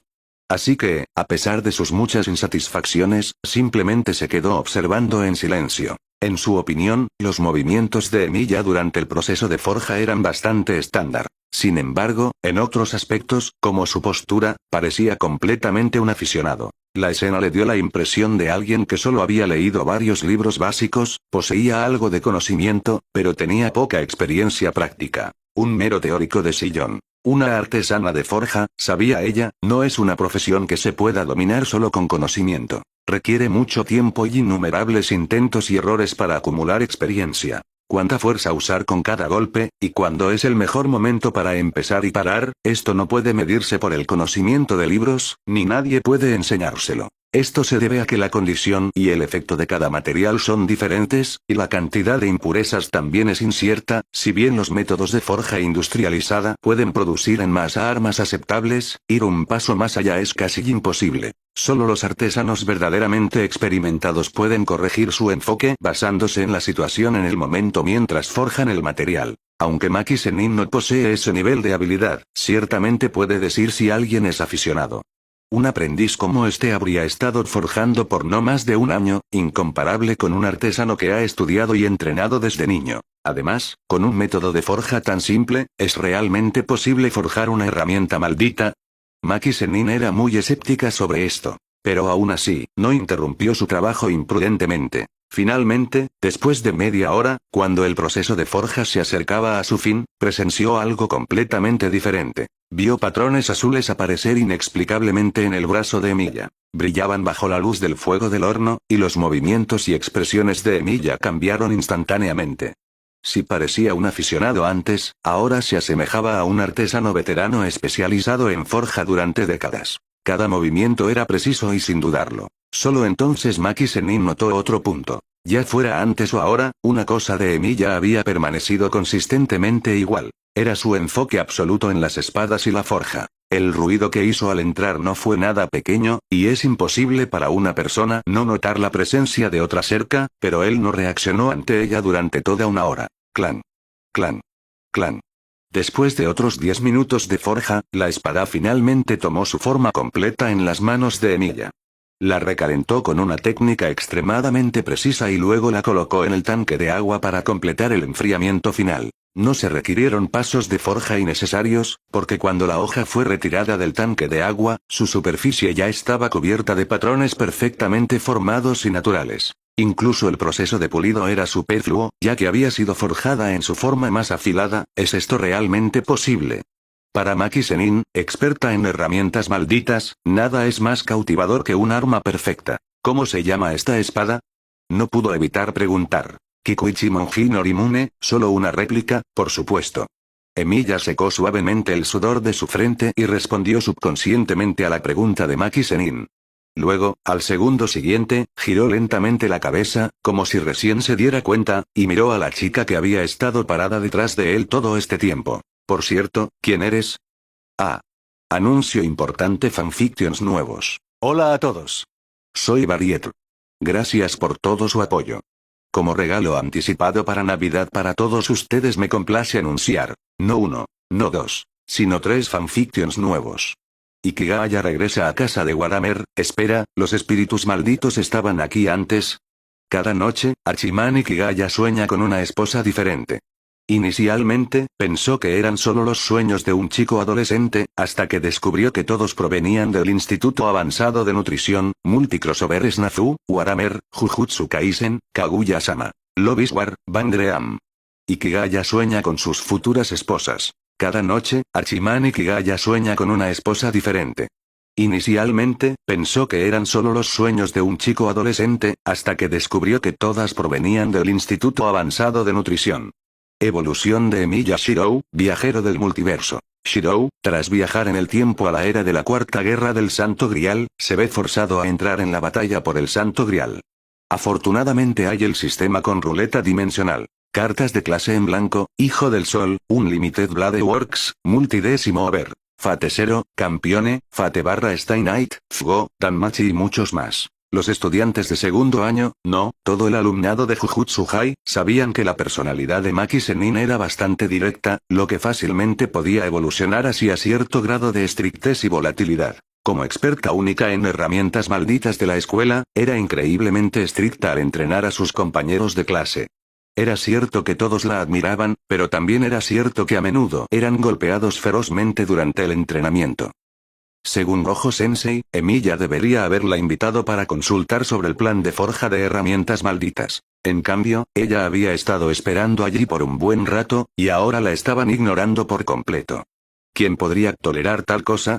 Así que, a pesar de sus muchas insatisfacciones, simplemente se quedó observando en silencio. En su opinión, los movimientos de Emilia durante el proceso de forja eran bastante estándar. Sin embargo, en otros aspectos, como su postura, parecía completamente un aficionado. La escena le dio la impresión de alguien que solo había leído varios libros básicos, poseía algo de conocimiento, pero tenía poca experiencia práctica. Un mero teórico de sillón. Una artesana de forja, sabía ella, no es una profesión que se pueda dominar solo con conocimiento. Requiere mucho tiempo y innumerables intentos y errores para acumular experiencia. Cuánta fuerza usar con cada golpe, y cuándo es el mejor momento para empezar y parar, esto no puede medirse por el conocimiento de libros, ni nadie puede enseñárselo. Esto se debe a que la condición y el efecto de cada material son diferentes, y la cantidad de impurezas también es incierta. Si bien los métodos de forja industrializada pueden producir en masa armas aceptables, ir un paso más allá es casi imposible. Solo los artesanos verdaderamente experimentados pueden corregir su enfoque basándose en la situación en el momento mientras forjan el material. Aunque Maki Sennin no posee ese nivel de habilidad, ciertamente puede decir si alguien es aficionado. Un aprendiz como este habría estado forjando por no más de un año, incomparable con un artesano que ha estudiado y entrenado desde niño. Además, con un método de forja tan simple, ¿es realmente posible forjar una herramienta maldita? Maki Sennin era muy escéptica sobre esto. Pero aún así, no interrumpió su trabajo imprudentemente. Finalmente, después de media hora, cuando el proceso de forja se acercaba a su fin, presenció algo completamente diferente. Vio patrones azules aparecer inexplicablemente en el brazo de Emilia. Brillaban bajo la luz del fuego del horno, y los movimientos y expresiones de Emilia cambiaron instantáneamente. Si parecía un aficionado antes, ahora se asemejaba a un artesano veterano especializado en forja durante décadas. Cada movimiento era preciso y sin dudarlo. Solo entonces Maki Zenin notó otro punto. Ya fuera antes o ahora, una cosa de Emilia había permanecido consistentemente igual. Era su enfoque absoluto en las espadas y la forja. El ruido que hizo al entrar no fue nada pequeño, y es imposible para una persona no notar la presencia de otra cerca, pero él no reaccionó ante ella durante toda una hora. Clan. Clan. Clan. Después de otros 10 minutos de forja, la espada finalmente tomó su forma completa en las manos de Emilia. La recalentó con una técnica extremadamente precisa y luego la colocó en el tanque de agua para completar el enfriamiento final. No se requirieron pasos de forja innecesarios, porque cuando la hoja fue retirada del tanque de agua, su superficie ya estaba cubierta de patrones perfectamente formados y naturales. Incluso el proceso de pulido era superfluo, ya que había sido forjada en su forma más afilada. ¿Es esto realmente posible? Para Maki Zenin, experta en herramientas malditas, nada es más cautivador que un arma perfecta. ¿Cómo se llama esta espada? No pudo evitar preguntar. Kikuichi Monji Norimune, solo una réplica, por supuesto. Emilia secó suavemente el sudor de su frente y respondió subconscientemente a la pregunta de Maki Zenin. Luego, al segundo siguiente, giró lentamente la cabeza, como si recién se diera cuenta, y miró a la chica que había estado parada detrás de él todo este tiempo. Por cierto, ¿quién eres? Ah. Anuncio importante: fanfictions nuevos. Hola a todos. Soy Barriet. Gracias por todo su apoyo. Como regalo anticipado para Navidad para todos ustedes me complace anunciar, no uno, no dos, sino 3 fanfictions nuevos. Ikigaya regresa a casa de Waramer. Espera, ¿los espíritus malditos estaban aquí antes? Cada noche, Hachiman Ikigaya sueña con una esposa diferente. Inicialmente, pensó que eran solo los sueños de un chico adolescente, hasta que descubrió que todos provenían del Instituto Avanzado de Nutrición, Multicrossover Snazu, Waramer, Jujutsu Kaisen, Kaguya-sama, Love is War, Bandream. Ikigaya sueña con sus futuras esposas. Cada noche, Hachiman Ikigaya sueña con una esposa diferente. Inicialmente, pensó que eran solo los sueños de un chico adolescente, hasta que descubrió que todas provenían del Instituto Avanzado de Nutrición. Evolución de Emilia Shirou, viajero del multiverso. Shirou, tras viajar en el tiempo a la era de la Cuarta Guerra del Santo Grial, se ve forzado a entrar en la batalla por el Santo Grial. Afortunadamente hay el sistema con ruleta dimensional. Cartas de clase en blanco, Hijo del Sol, Unlimited Blade Works, Multidécimo Over, Fate Zero, Campione, Fate / Stay Night, Fugo, Danmachi y muchos más. Los estudiantes de segundo año, no, todo el alumnado de Jujutsu High, sabían que la personalidad de Maki Zenin era bastante directa, lo que fácilmente podía evolucionar hacia cierto grado de estrictez y volatilidad. Como experta única en herramientas malditas de la escuela, era increíblemente estricta al entrenar a sus compañeros de clase. Era cierto que todos la admiraban, pero también era cierto que a menudo eran golpeados ferozmente durante el entrenamiento. Según Gojo Sensei, Emilia debería haberla invitado para consultar sobre el plan de forja de herramientas malditas. En cambio, ella había estado esperando allí por un buen rato, y ahora la estaban ignorando por completo. ¿Quién podría tolerar tal cosa?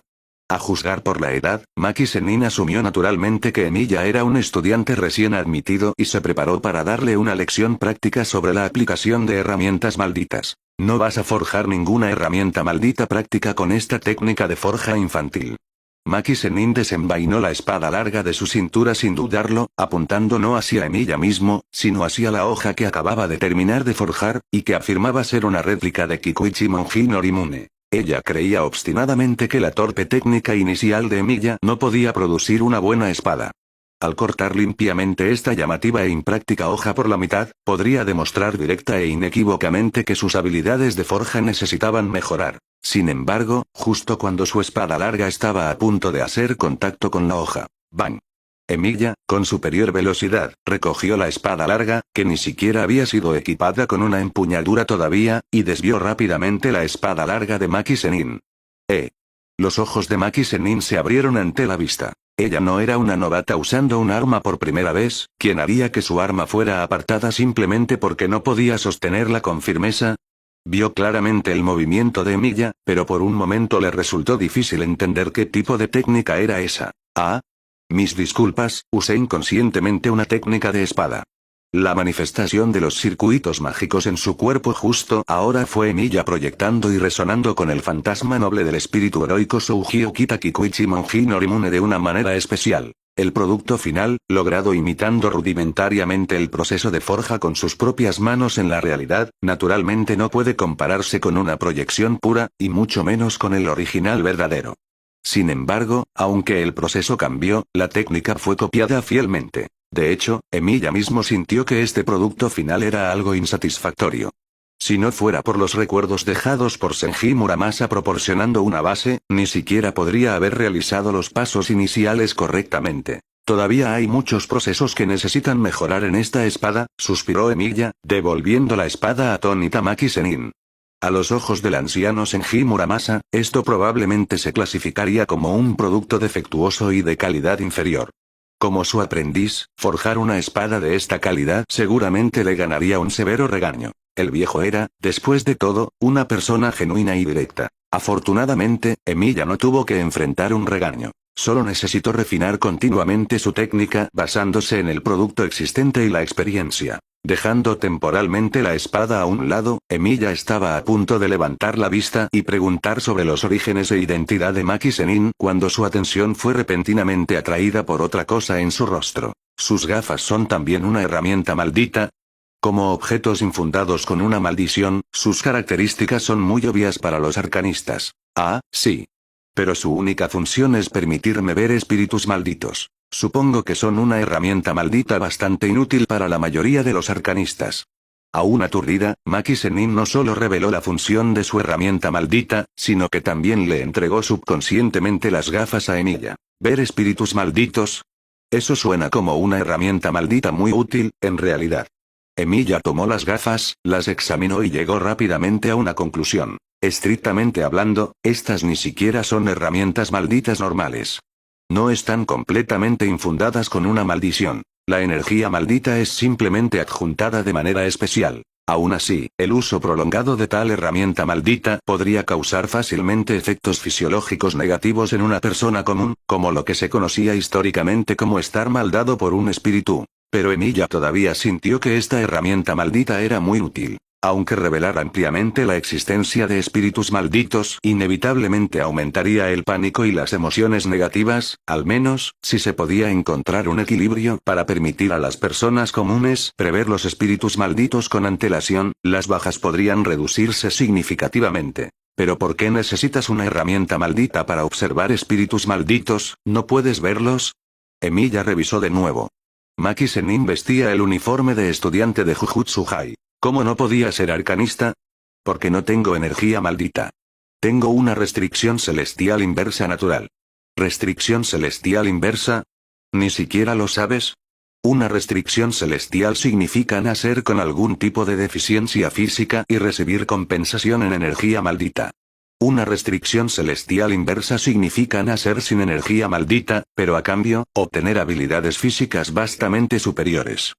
A juzgar por la edad, Maki Zenin asumió naturalmente que Emilia era un estudiante recién admitido y se preparó para darle una lección práctica sobre la aplicación de herramientas malditas. No vas a forjar ninguna herramienta maldita práctica con esta técnica de forja infantil. Maki Zenin desenvainó la espada larga de su cintura sin dudarlo, apuntando no hacia Emilia mismo, sino hacia la hoja que acababa de terminar de forjar, y que afirmaba ser una réplica de Kikuichi Monji Norimune. Ella creía obstinadamente que la torpe técnica inicial de Emilia no podía producir una buena espada. Al cortar limpiamente esta llamativa e impráctica hoja por la mitad, podría demostrar directa e inequívocamente que sus habilidades de forja necesitaban mejorar. Sin embargo, justo cuando su espada larga estaba a punto de hacer contacto con la hoja, ¡bang! Emilia, con superior velocidad, recogió la espada larga, que ni siquiera había sido equipada con una empuñadura todavía, y desvió rápidamente la espada larga de Maki Zenin. Los ojos de Maki Zenin se abrieron ante la vista. Ella no era una novata usando un arma por primera vez, quien haría que su arma fuera apartada simplemente porque no podía sostenerla con firmeza. Vio claramente el movimiento de Emilia, pero por un momento le resultó difícil entender qué tipo de técnica era esa. Ah. Mis disculpas, usé inconscientemente una técnica de espada. La manifestación de los circuitos mágicos en su cuerpo justo ahora fue Emilia proyectando y resonando con el fantasma noble del espíritu heroico Soujio Kitakikuichi Monji Norimune de una manera especial. El producto final, logrado imitando rudimentariamente el proceso de forja con sus propias manos en la realidad, naturalmente no puede compararse con una proyección pura, y mucho menos con el original verdadero. Sin embargo, aunque el proceso cambió, la técnica fue copiada fielmente. De hecho, Emilia mismo sintió que este producto final era algo insatisfactorio. Si no fuera por los recuerdos dejados por Senji Muramasa proporcionando una base, ni siquiera podría haber realizado los pasos iniciales correctamente. Todavía hay muchos procesos que necesitan mejorar en esta espada, suspiró Emilia, devolviendo la espada atónita Maki Zenin. A los ojos del anciano Senji Muramasa, esto probablemente se clasificaría como un producto defectuoso y de calidad inferior. Como su aprendiz, forjar una espada de esta calidad seguramente le ganaría un severo regaño. El viejo era, después de todo, una persona genuina y directa. Afortunadamente, Emilia no tuvo que enfrentar un regaño. Solo necesitó refinar continuamente su técnica basándose en el producto existente y la experiencia. Dejando temporalmente la espada a un lado, Emilia estaba a punto de levantar la vista y preguntar sobre los orígenes e identidad de Maki Zenin cuando su atención fue repentinamente atraída por otra cosa en su rostro. ¿Sus gafas son también una herramienta maldita? Como objetos infundados con una maldición, sus características son muy obvias para los arcanistas. Ah, sí. Pero su única función es permitirme ver espíritus malditos. Supongo que son una herramienta maldita bastante inútil para la mayoría de los arcanistas. Aún aturdida, Maki Zenin no solo reveló la función de su herramienta maldita, sino que también le entregó subconscientemente las gafas a Emilia. ¿Ver espíritus malditos? Eso suena como una herramienta maldita muy útil, en realidad. Emilia tomó las gafas, las examinó y llegó rápidamente a una conclusión. Estrictamente hablando, estas ni siquiera son herramientas malditas normales. No están completamente infundadas con una maldición. La energía maldita es simplemente adjuntada de manera especial. Aún así, el uso prolongado de tal herramienta maldita podría causar fácilmente efectos fisiológicos negativos en una persona común, como lo que se conocía históricamente como estar maldado por un espíritu. Pero Emilia todavía sintió que esta herramienta maldita era muy útil. Aunque revelar ampliamente la existencia de espíritus malditos inevitablemente aumentaría el pánico y las emociones negativas, al menos, si se podía encontrar un equilibrio para permitir a las personas comunes prever los espíritus malditos con antelación, las bajas podrían reducirse significativamente. ¿Pero por qué necesitas una herramienta maldita para observar espíritus malditos? ¿No puedes verlos? Emilia revisó de nuevo. Maki Zenin vestía el uniforme de estudiante de Jujutsu High. ¿Cómo no podía ser arcanista? Porque no tengo energía maldita. Tengo una restricción celestial inversa natural. ¿Restricción celestial inversa? ¿Ni siquiera lo sabes? Una restricción celestial significa nacer con algún tipo de deficiencia física y recibir compensación en energía maldita. Una restricción celestial inversa significa nacer sin energía maldita, pero a cambio, obtener habilidades físicas vastamente superiores.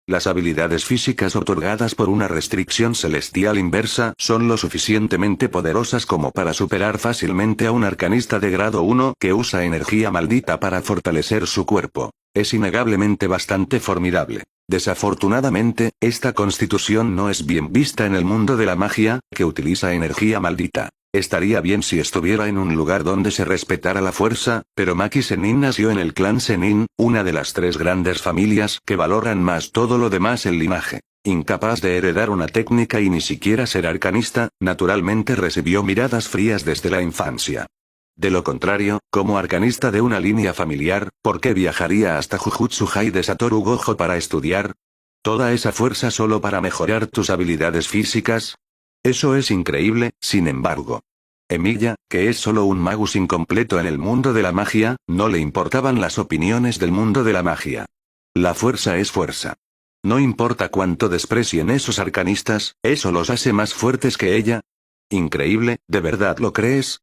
Las habilidades físicas otorgadas por una restricción celestial inversa son lo suficientemente poderosas como para superar fácilmente a un arcanista de grado 1 que usa energía maldita para fortalecer su cuerpo. Es innegablemente bastante formidable. Desafortunadamente, esta constitución no es bien vista en el mundo de la magia, que utiliza energía maldita. Estaría bien si estuviera en un lugar donde se respetara la fuerza, pero Maki Zenin nació en el clan Zenin, una de las 3 grandes familias que valoran más todo lo demás el linaje. Incapaz de heredar una técnica y ni siquiera ser arcanista, naturalmente recibió miradas frías desde la infancia. De lo contrario, como arcanista de una línea familiar, ¿por qué viajaría hasta Jujutsu High de Satoru Gojo para estudiar? ¿Toda esa fuerza solo para mejorar tus habilidades físicas? Eso es increíble, sin embargo. Emilia, que es solo un magus incompleto en el mundo de la magia, no le importaban las opiniones del mundo de la magia. La fuerza es fuerza. No importa cuánto desprecien esos arcanistas, eso los hace más fuertes que ella. Increíble, ¿de verdad lo crees?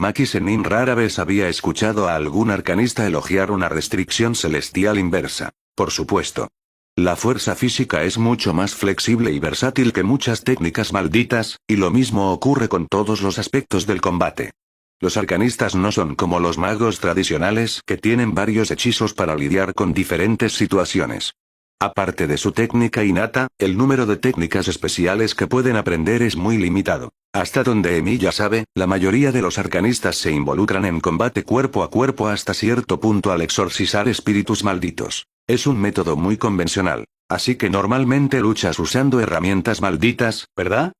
Maki Zenin rara vez había escuchado a algún arcanista elogiar una restricción celestial inversa. Por supuesto. La fuerza física es mucho más flexible y versátil que muchas técnicas malditas, y lo mismo ocurre con todos los aspectos del combate. Los arcanistas no son como los magos tradicionales que tienen varios hechizos para lidiar con diferentes situaciones. Aparte de su técnica innata, el número de técnicas especiales que pueden aprender es muy limitado. Hasta donde Emilia sabe, la mayoría de los arcanistas se involucran en combate cuerpo a cuerpo hasta cierto punto al exorcizar espíritus malditos. Es un método muy convencional, así que normalmente luchas usando herramientas malditas, ¿verdad?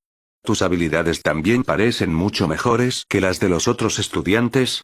Tus habilidades también parecen mucho mejores que las de los otros estudiantes.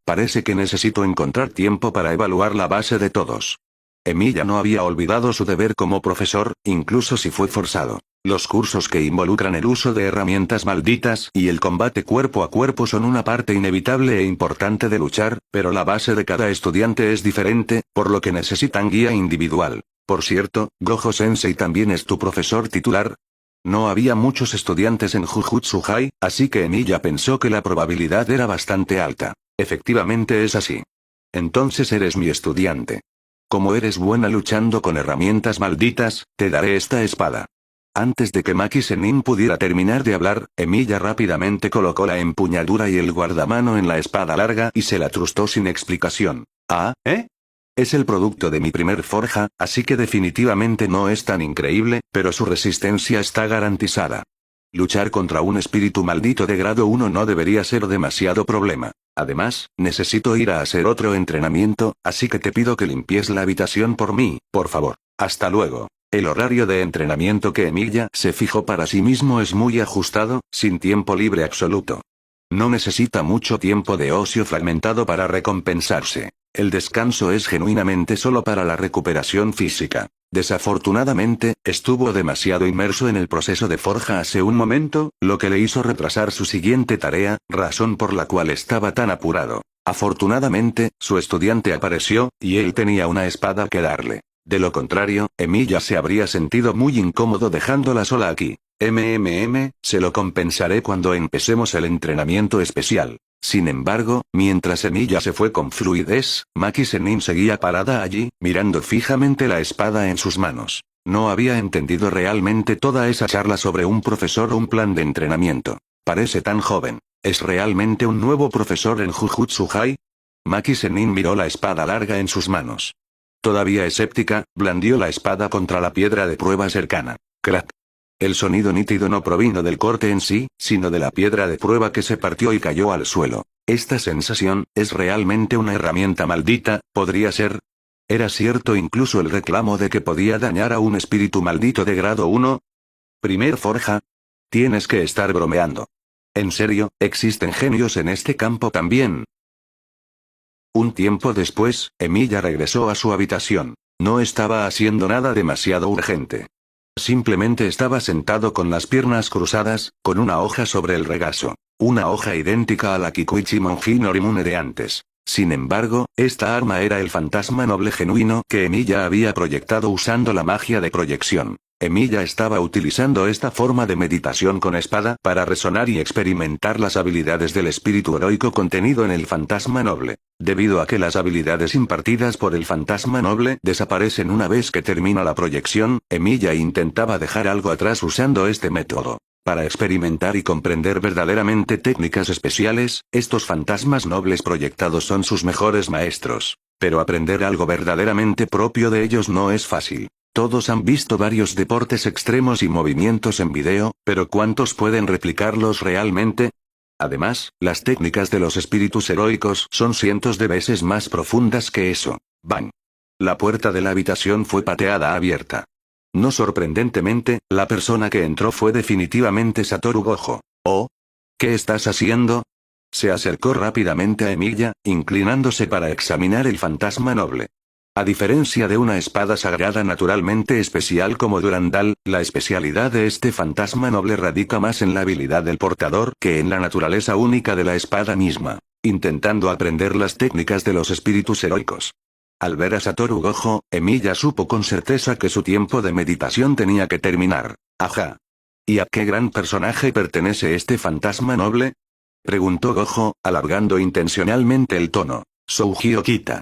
Parece que necesito encontrar tiempo para evaluar la base de todos. Emilia no había olvidado su deber como profesor, incluso si fue forzado. Los cursos que involucran el uso de herramientas malditas y el combate cuerpo a cuerpo son una parte inevitable e importante de luchar, pero la base de cada estudiante es diferente, por lo que necesitan guía individual. Por cierto, Gojo Sensei también es tu profesor titular. No había muchos estudiantes en Jujutsu High, así que Emilia pensó que la probabilidad era bastante alta. Efectivamente es así. Entonces eres mi estudiante. Como eres buena luchando con herramientas malditas, te daré esta espada. Antes de que Maki Zenin pudiera terminar de hablar, Emilia rápidamente colocó la empuñadura y el guardamano en la espada larga y se la trustó sin explicación. ¿Ah, eh? Es el producto de mi primer forja, así que definitivamente no es tan increíble, pero su resistencia está garantizada. Luchar contra un espíritu maldito de grado 1 no debería ser demasiado problema. Además, necesito ir a hacer otro entrenamiento, así que te pido que limpies la habitación por mí, por favor. Hasta luego. El horario de entrenamiento que Emilia se fijó para sí mismo es muy ajustado, sin tiempo libre absoluto. No necesita mucho tiempo de ocio fragmentado para recompensarse. El descanso es genuinamente solo para la recuperación física. Desafortunadamente, estuvo demasiado inmerso en el proceso de forja hace un momento, lo que le hizo retrasar su siguiente tarea, razón por la cual estaba tan apurado. Afortunadamente, su estudiante apareció, y él tenía una espada que darle. De lo contrario, Emilia se habría sentido muy incómodo dejándola sola aquí. Se lo compensaré cuando empecemos el entrenamiento especial. Sin embargo, mientras Emilia se fue con fluidez, Maki Zenin seguía parada allí, mirando fijamente la espada en sus manos. No había entendido realmente toda esa charla sobre un profesor o un plan de entrenamiento. Parece tan joven. ¿Es realmente un nuevo profesor en Jujutsu High? Maki Zenin miró la espada larga en sus manos. Todavía escéptica, blandió la espada contra la piedra de prueba cercana. Crack. El sonido nítido no provino del corte en sí, sino de la piedra de prueba que se partió y cayó al suelo. Esta sensación, ¿es realmente una herramienta maldita? ¿Podría ser? ¿Era cierto incluso el reclamo de que podía dañar a un espíritu maldito de grado 1? ¿Primer forja? Tienes que estar bromeando. ¿En serio, existen genios en este campo también? Un tiempo después, Emilia regresó a su habitación. No estaba haciendo nada demasiado urgente. Simplemente estaba sentado con las piernas cruzadas, con una hoja sobre el regazo. Una hoja idéntica a la Kikuichi Monji Norimune de antes. Sin embargo, esta arma era el fantasma noble genuino que Emilia había proyectado usando la magia de proyección. Emilia estaba utilizando esta forma de meditación con espada para resonar y experimentar las habilidades del espíritu heroico contenido en el fantasma noble. Debido a que las habilidades impartidas por el fantasma noble desaparecen una vez que termina la proyección, Emilia intentaba dejar algo atrás usando este método. Para experimentar y comprender verdaderamente técnicas especiales, estos fantasmas nobles proyectados son sus mejores maestros. Pero aprender algo verdaderamente propio de ellos no es fácil. Todos han visto varios deportes extremos y movimientos en video, pero ¿cuántos pueden replicarlos realmente? Además, las técnicas de los espíritus heroicos son cientos de veces más profundas que eso. ¡Bang! La puerta de la habitación fue pateada abierta. No sorprendentemente, la persona que entró fue definitivamente Satoru Gojo. ¿Oh? ¿Qué estás haciendo? Se acercó rápidamente a Emilia, inclinándose para examinar el fantasma noble. A diferencia de una espada sagrada naturalmente especial como Durandal, la especialidad de este fantasma noble radica más en la habilidad del portador que en la naturaleza única de la espada misma. Intentando aprender las técnicas de los espíritus heroicos. Al ver a Satoru Gojo, Emilia supo con certeza que su tiempo de meditación tenía que terminar. Ajá. ¿Y a qué gran personaje pertenece este fantasma noble? Preguntó Gojo, alargando intencionalmente el tono. Souji Okita.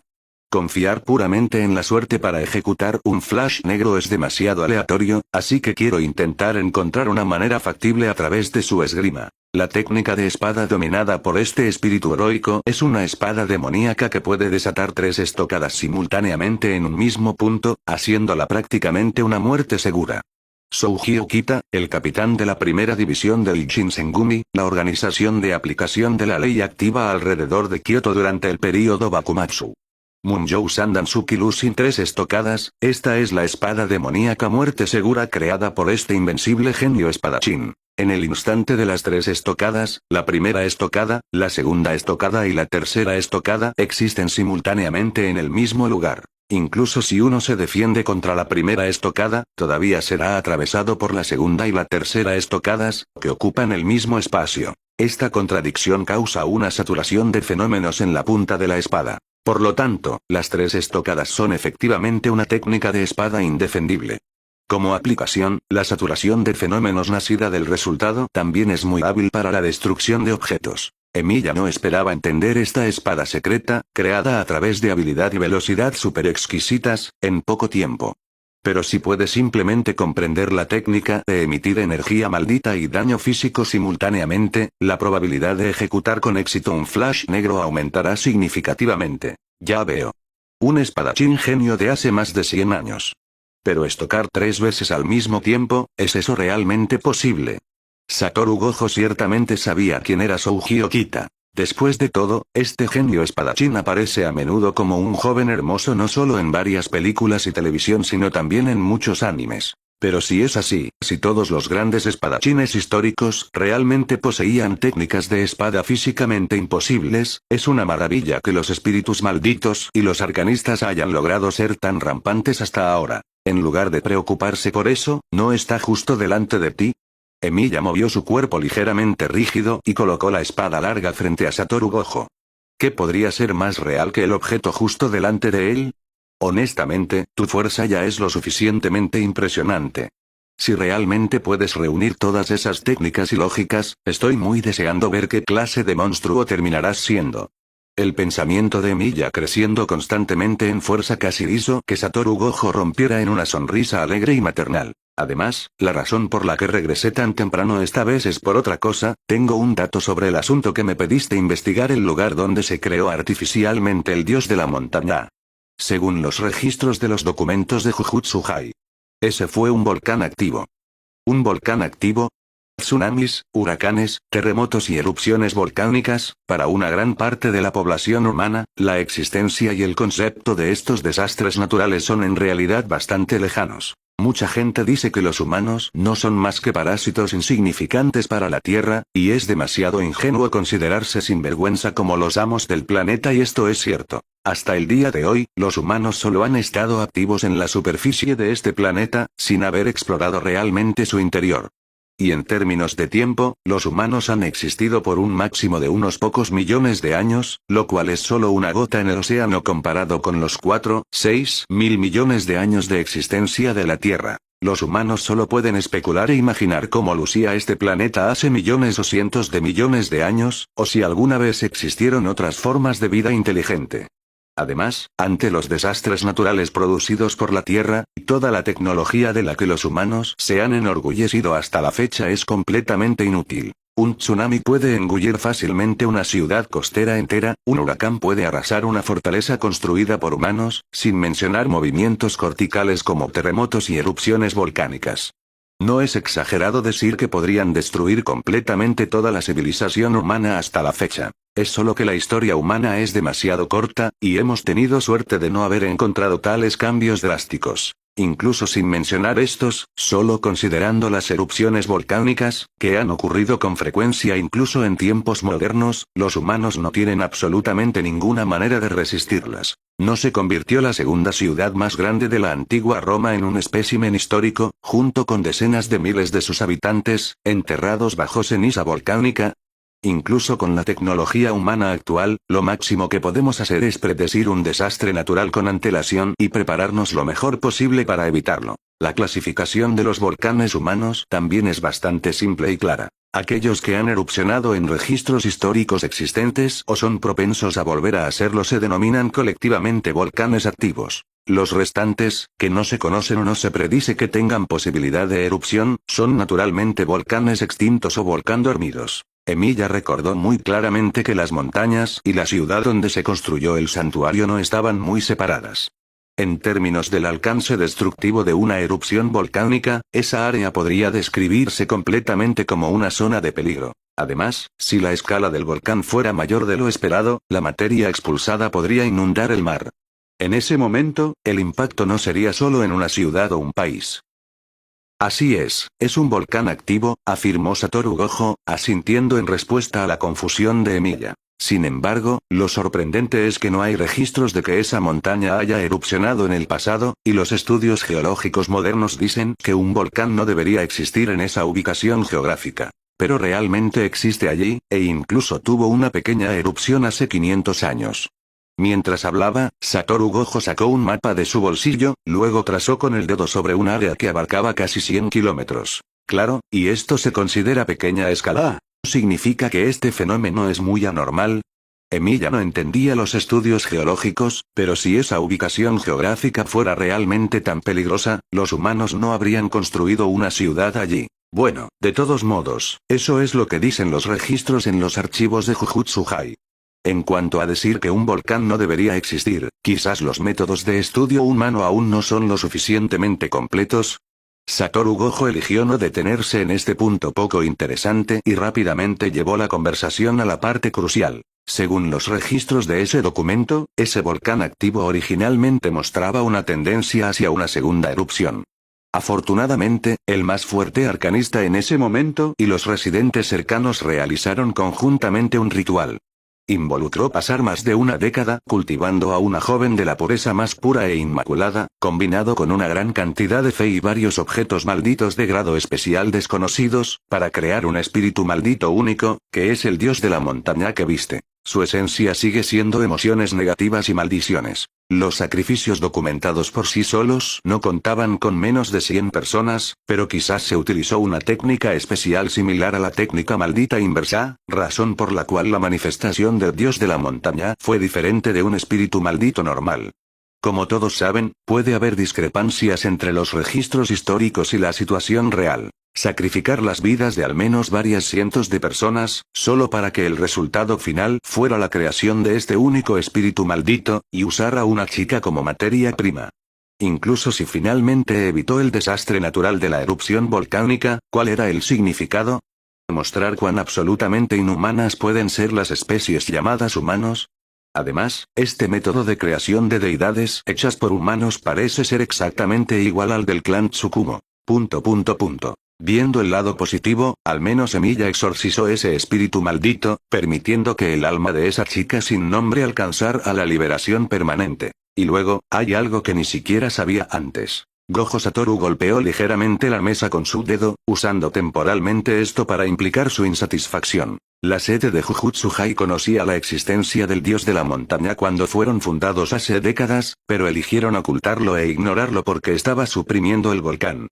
Confiar puramente en la suerte para ejecutar un flash negro es demasiado aleatorio, así que quiero intentar encontrar una manera factible a través de su esgrima. La técnica de espada dominada por este espíritu heroico es una espada demoníaca que puede desatar 3 estocadas simultáneamente en un mismo punto, haciéndola prácticamente una muerte segura. Souji Okita, el capitán de la primera división del Shinsengumi, la organización de aplicación de la ley activa alrededor de Kioto durante el período Bakumatsu. Munjou Sandansuki Lusin 3 estocadas, esta es la espada demoníaca muerte segura creada por este invencible genio espadachín. En el instante de las 3 estocadas, la primera estocada, la segunda estocada y la tercera estocada existen simultáneamente en el mismo lugar. Incluso si uno se defiende contra la primera estocada, todavía será atravesado por la segunda y la tercera estocadas, que ocupan el mismo espacio. Esta contradicción causa una saturación de fenómenos en la punta de la espada. Por lo tanto, las 3 estocadas son efectivamente una técnica de espada indefendible. Como aplicación, la saturación de fenómenos nacida del resultado también es muy hábil para la destrucción de objetos. Emilia no esperaba entender esta espada secreta, creada a través de habilidad y velocidad super exquisitas, en poco tiempo. Pero si puede simplemente comprender la técnica de emitir energía maldita y daño físico simultáneamente, la probabilidad de ejecutar con éxito un flash negro aumentará significativamente. Ya veo. Un espadachín genio de hace más de 100 años. Pero estocar 3 veces al mismo tiempo, ¿es eso realmente posible? Satoru Gojo ciertamente sabía quién era Souji Okita. Después de todo, este genio espadachín aparece a menudo como un joven hermoso no solo en varias películas y televisión sino también en muchos animes. Pero si es así, si todos los grandes espadachines históricos realmente poseían técnicas de espada físicamente imposibles, es una maravilla que los espíritus malditos y los arcanistas hayan logrado ser tan rampantes hasta ahora. En lugar de preocuparse por eso, ¿no está justo delante de ti? Emilia movió su cuerpo ligeramente rígido y colocó la espada larga frente a Satoru Gojo. ¿Qué podría ser más real que el objeto justo delante de él? Honestamente, tu fuerza ya es lo suficientemente impresionante. Si realmente puedes reunir todas esas técnicas y lógicas, estoy muy deseando ver qué clase de monstruo terminarás siendo. El pensamiento de Emilia creciendo constantemente en fuerza casi hizo que Satoru Gojo rompiera en una sonrisa alegre y maternal. Además, la razón por la que regresé tan temprano esta vez es por otra cosa, tengo un dato sobre el asunto que me pediste investigar el lugar donde se creó artificialmente el dios de la montaña. Según los registros de los documentos de Jujutsu Hai. Ese fue un volcán activo. ¿Un volcán activo? Tsunamis, huracanes, terremotos y erupciones volcánicas, para una gran parte de la población humana, la existencia y el concepto de estos desastres naturales son en realidad bastante lejanos. Mucha gente dice que los humanos no son más que parásitos insignificantes para la Tierra, y es demasiado ingenuo considerarse sinvergüenza como los amos del planeta y esto es cierto. Hasta el día de hoy, los humanos solo han estado activos en la superficie de este planeta, sin haber explorado realmente su interior. Y en términos de tiempo, los humanos han existido por un máximo de unos pocos millones de años, lo cual es solo una gota en el océano comparado con los 4-6 mil millones de años de existencia de la Tierra. Los humanos solo pueden especular e imaginar cómo lucía este planeta hace millones o cientos de millones de años, o si alguna vez existieron otras formas de vida inteligente. Además, ante los desastres naturales producidos por la Tierra, toda la tecnología de la que los humanos se han enorgullecido hasta la fecha es completamente inútil. Un tsunami puede engullir fácilmente una ciudad costera entera, un huracán puede arrasar una fortaleza construida por humanos, sin mencionar movimientos corticales como terremotos y erupciones volcánicas. No es exagerado decir que podrían destruir completamente toda la civilización humana hasta la fecha. Es solo que la historia humana es demasiado corta, y hemos tenido suerte de no haber encontrado tales cambios drásticos. Incluso sin mencionar estos, solo considerando las erupciones volcánicas, que han ocurrido con frecuencia incluso en tiempos modernos, los humanos no tienen absolutamente ninguna manera de resistirlas. ¿No se convirtió la segunda ciudad más grande de la antigua Roma en un espécimen histórico, junto con decenas de miles de sus habitantes, enterrados bajo ceniza volcánica? Incluso con la tecnología humana actual, lo máximo que podemos hacer es predecir un desastre natural con antelación y prepararnos lo mejor posible para evitarlo. La clasificación de los volcanes humanos también es bastante simple y clara. Aquellos que han erupcionado en registros históricos existentes o son propensos a volver a hacerlo se denominan colectivamente volcanes activos. Los restantes, que no se conocen o no se predice que tengan posibilidad de erupción, son naturalmente volcanes extintos o volcán dormidos. Emilia recordó muy claramente que las montañas y la ciudad donde se construyó el santuario no estaban muy separadas. En términos del alcance destructivo de una erupción volcánica, esa área podría describirse completamente como una zona de peligro. Además, si la escala del volcán fuera mayor de lo esperado, la materia expulsada podría inundar el mar. En ese momento, el impacto no sería solo en una ciudad o un país. Así es un volcán activo, afirmó Satoru Gojo, asintiendo en respuesta a la confusión de Emilia. Sin embargo, lo sorprendente es que no hay registros de que esa montaña haya erupcionado en el pasado, y los estudios geológicos modernos dicen que un volcán no debería existir en esa ubicación geográfica. Pero realmente existe allí, e incluso tuvo una pequeña erupción hace 500 años. Mientras hablaba, Satoru Gojo sacó un mapa de su bolsillo, luego trazó con el dedo sobre un área que abarcaba casi 100 kilómetros. Claro, y esto se considera pequeña escala. ¿Significa que este fenómeno es muy anormal? Emilia no entendía los estudios geológicos, pero si esa ubicación geográfica fuera realmente tan peligrosa, los humanos no habrían construido una ciudad allí. Bueno, de todos modos, eso es lo que dicen los registros en los archivos de Jujutsu-Hai. En cuanto a decir que un volcán no debería existir, quizás los métodos de estudio humano aún no son lo suficientemente completos. Satoru Gojo eligió no detenerse en este punto poco interesante y rápidamente llevó la conversación a la parte crucial. Según los registros de ese documento, ese volcán activo originalmente mostraba una tendencia hacia una segunda erupción. Afortunadamente, el más fuerte arcanista en ese momento y los residentes cercanos realizaron conjuntamente un ritual. Involucró pasar más de una década cultivando a una joven de la pureza más pura e inmaculada, combinado con una gran cantidad de fe y varios objetos malditos de grado especial desconocidos, para crear un espíritu maldito único, que es el dios de la montaña que viste. Su esencia sigue siendo emociones negativas y maldiciones. Los sacrificios documentados por sí solos no contaban con menos de 100 personas, pero quizás se utilizó una técnica especial similar a la técnica maldita inversa, razón por la cual la manifestación del dios de la montaña fue diferente de un espíritu maldito normal. Como todos saben, puede haber discrepancias entre los registros históricos y la situación real. Sacrificar las vidas de al menos varias cientos de personas, solo para que el resultado final fuera la creación de este único espíritu maldito, y usar a una chica como materia prima. Incluso si finalmente evitó el desastre natural de la erupción volcánica, ¿cuál era el significado? ¿Mostrar cuán absolutamente inhumanas pueden ser las especies llamadas humanos? Además, este método de creación de deidades hechas por humanos parece ser exactamente igual al del clan Tsukumo. Viendo el lado positivo, al menos Emilia exorcizó ese espíritu maldito, permitiendo que el alma de esa chica sin nombre alcanzara la liberación permanente. Y luego, hay algo que ni siquiera sabía antes. Gojo Satoru golpeó ligeramente la mesa con su dedo, usando temporalmente esto para implicar su insatisfacción. La sede de Jujutsu-Hai conocía la existencia del dios de la montaña cuando fueron fundados hace décadas, pero eligieron ocultarlo e ignorarlo porque estaba suprimiendo el volcán.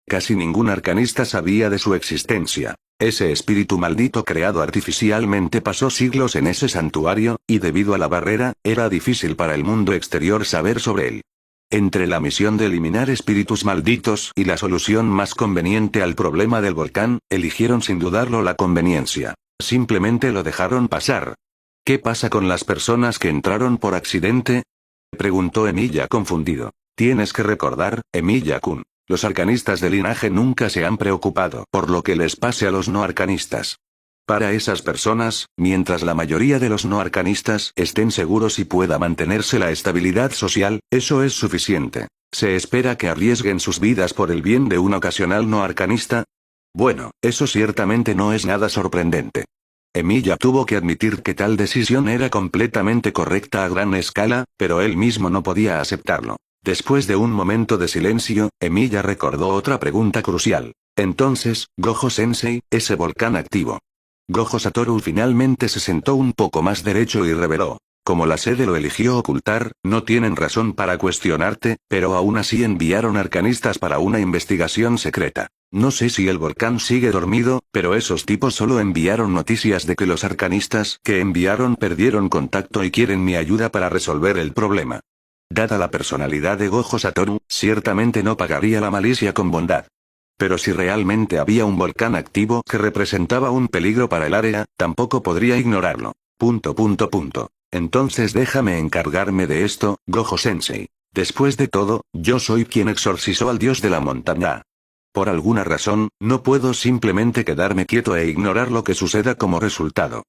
Casi ningún arcanista sabía de su existencia. Ese espíritu maldito creado artificialmente pasó siglos en ese santuario, y debido a la barrera, era difícil para el mundo exterior saber sobre él. Entre la misión de eliminar espíritus malditos y la solución más conveniente al problema del volcán, eligieron sin dudarlo la conveniencia. Simplemente lo dejaron pasar. ¿Qué pasa con las personas que entraron por accidente?, preguntó Emilia confundido. Tienes que recordar, Emilia-kun. Los arcanistas de linaje nunca se han preocupado por lo que les pase a los no arcanistas. Para esas personas, mientras la mayoría de los no arcanistas estén seguros y pueda mantenerse la estabilidad social, eso es suficiente. ¿Se espera que arriesguen sus vidas por el bien de un ocasional no arcanista? Bueno, eso ciertamente no es nada sorprendente. Emilia tuvo que admitir que tal decisión era completamente correcta a gran escala, pero él mismo no podía aceptarlo. Después de un momento de silencio, Emilia recordó otra pregunta crucial. Entonces, Gojo-sensei, ese volcán activo. Gojo Satoru finalmente se sentó un poco más derecho y reveló. Como la sede lo eligió ocultar, no tienen razón para cuestionarte, pero aún así enviaron arcanistas para una investigación secreta. No sé si el volcán sigue dormido, pero esos tipos solo enviaron noticias de que los arcanistas que enviaron perdieron contacto y quieren mi ayuda para resolver el problema. Dada la personalidad de Gojo Satoru, ciertamente no pagaría la malicia con bondad. Pero si realmente había un volcán activo que representaba un peligro para el área, tampoco podría ignorarlo. Entonces déjame encargarme de esto, Gojo-sensei. Después de todo, yo soy quien exorcizó al dios de la montaña. Por alguna razón, no puedo simplemente quedarme quieto e ignorar lo que suceda como resultado.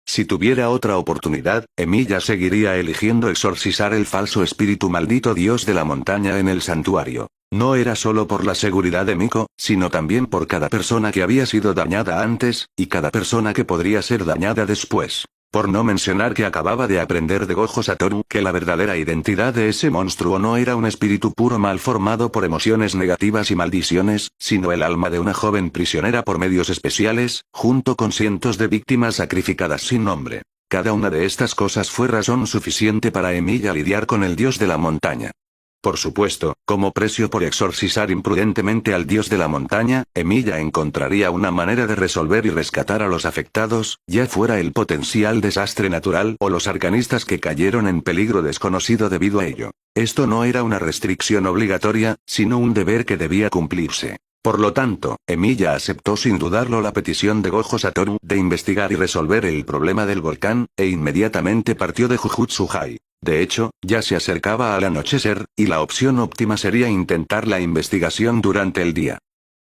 Si tuviera otra oportunidad, Emilia seguiría eligiendo exorcizar el falso espíritu maldito dios de la montaña en el santuario. No era solo por la seguridad de Miko, sino también por cada persona que había sido dañada antes, y cada persona que podría ser dañada después. Por no mencionar que acababa de aprender de Gojo Satoru que la verdadera identidad de ese monstruo no era un espíritu puro mal formado por emociones negativas y maldiciones, sino el alma de una joven prisionera por medios especiales, junto con cientos de víctimas sacrificadas sin nombre. Cada una de estas cosas fue razón suficiente para Emilia lidiar con el dios de la montaña. Por supuesto, como precio por exorcizar imprudentemente al dios de la montaña, Emilia encontraría una manera de resolver y rescatar a los afectados, ya fuera el potencial desastre natural o los arcanistas que cayeron en peligro desconocido debido a ello. Esto no era una restricción obligatoria, sino un deber que debía cumplirse. Por lo tanto, Emilia aceptó sin dudarlo la petición de Gojo Satoru de investigar y resolver el problema del volcán, e inmediatamente partió de Jujutsu-Hai. De hecho, ya se acercaba al anochecer, y la opción óptima sería intentar la investigación durante el día.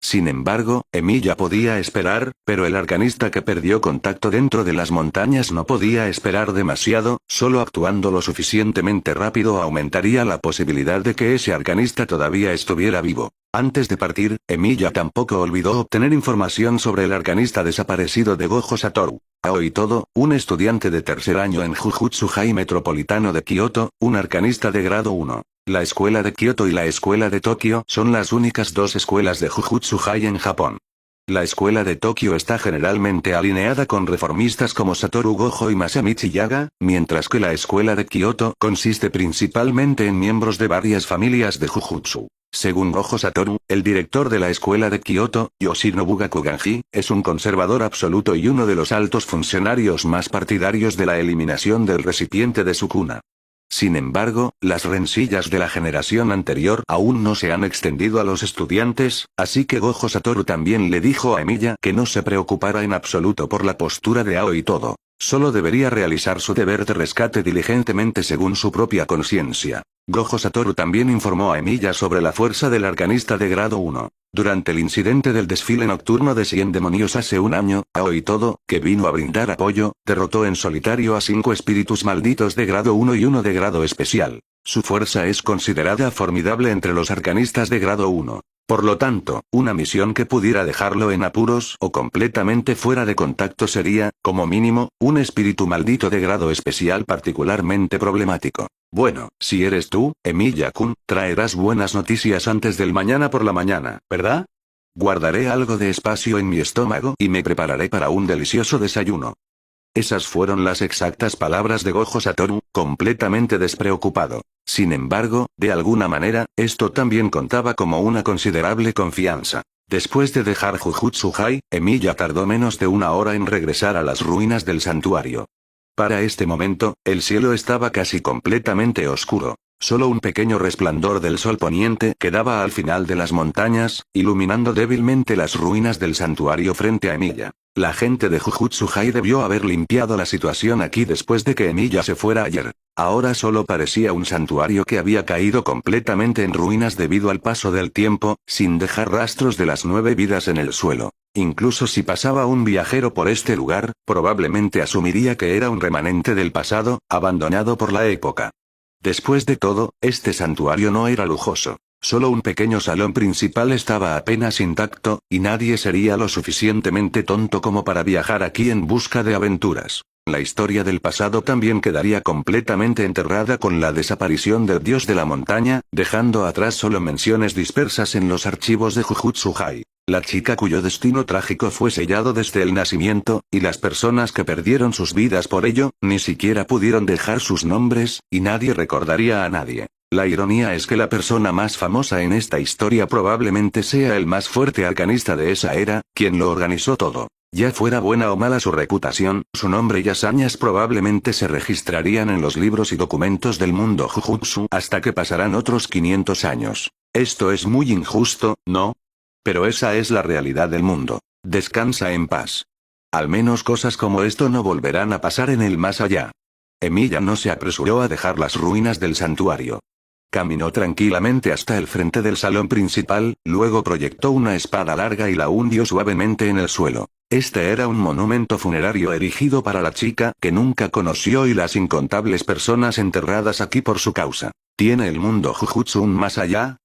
Sin embargo, Emilia podía esperar, pero el arcanista que perdió contacto dentro de las montañas no podía esperar demasiado, solo actuando lo suficientemente rápido aumentaría la posibilidad de que ese arcanista todavía estuviera vivo. Antes de partir, Emilia tampoco olvidó obtener información sobre el arcanista desaparecido de Gojo Satoru. Aoi Todo, un estudiante de tercer año en Jujutsu-Hai Metropolitano de Kioto, un arcanista de grado 1. La escuela de Kioto y la escuela de Tokio son las únicas dos escuelas de Jujutsu-Hai en Japón. La escuela de Tokio está generalmente alineada con reformistas como Satoru Gojo y Masamichi Yaga, mientras que la escuela de Kioto consiste principalmente en miembros de varias familias de Jujutsu. Según Gojo Satoru, el director de la escuela de Kioto, Yoshinobu Gakuganji, es un conservador absoluto y uno de los altos funcionarios más partidarios de la eliminación del recipiente de Sukuna. Sin embargo, las rencillas de la generación anterior aún no se han extendido a los estudiantes, así que Gojo Satoru también le dijo a Emilia que no se preocupara en absoluto por la postura de Aoi Todo. Solo debería realizar su deber de rescate diligentemente según su propia conciencia. Gojo Satoru también informó a Emilia sobre la fuerza del arcanista de grado 1. Durante el incidente del desfile nocturno de 100 demonios hace un año, Aoi Todo, que vino a brindar apoyo, derrotó en solitario a 5 espíritus malditos de grado 1 y uno de grado especial. Su fuerza es considerada formidable entre los arcanistas de grado 1. Por lo tanto, una misión que pudiera dejarlo en apuros o completamente fuera de contacto sería, como mínimo, un espíritu maldito de grado especial particularmente problemático. Bueno, si eres tú, Emilia-kun, traerás buenas noticias antes del mañana por la mañana, ¿verdad? Guardaré algo de espacio en mi estómago y me prepararé para un delicioso desayuno. Esas fueron las exactas palabras de Gojo Satoru, completamente despreocupado. Sin embargo, de alguna manera, esto también contaba como una considerable confianza. Después de dejar Jujutsu-Hai, Emilia tardó menos de una hora en regresar a las ruinas del santuario. Para este momento, el cielo estaba casi completamente oscuro. Solo un pequeño resplandor del sol poniente quedaba al final de las montañas, iluminando débilmente las ruinas del santuario frente a Emilia. La gente de Jujutsu-Hai debió haber limpiado la situación aquí después de que Emilia se fuera ayer. Ahora solo parecía un santuario que había caído completamente en ruinas debido al paso del tiempo, sin dejar rastros de las 9 vidas en el suelo. Incluso si pasaba un viajero por este lugar, probablemente asumiría que era un remanente del pasado, abandonado por la época. Después de todo, este santuario no era lujoso. Solo un pequeño salón principal estaba apenas intacto, y nadie sería lo suficientemente tonto como para viajar aquí en busca de aventuras. La historia del pasado también quedaría completamente enterrada con la desaparición del dios de la montaña, dejando atrás solo menciones dispersas en los archivos de Jujutsu-Hai. La chica cuyo destino trágico fue sellado desde el nacimiento, y las personas que perdieron sus vidas por ello, ni siquiera pudieron dejar sus nombres, y nadie recordaría a nadie. La ironía es que la persona más famosa en esta historia probablemente sea el más fuerte arcanista de esa era, quien lo organizó todo. Ya fuera buena o mala su reputación, su nombre y hazañas probablemente se registrarían en los libros y documentos del mundo Jujutsu hasta que pasarán otros 500 años. Esto es muy injusto, ¿no? Pero esa es la realidad del mundo. Descansa en paz. Al menos cosas como esto no volverán a pasar en el más allá. Emilia no se apresuró a dejar las ruinas del santuario. Caminó tranquilamente hasta el frente del salón principal, luego proyectó una espada larga y la hundió suavemente en el suelo. Este era un monumento funerario erigido para la chica que nunca conoció y las incontables personas enterradas aquí por su causa. ¿Tiene el mundo Jujutsu un más allá?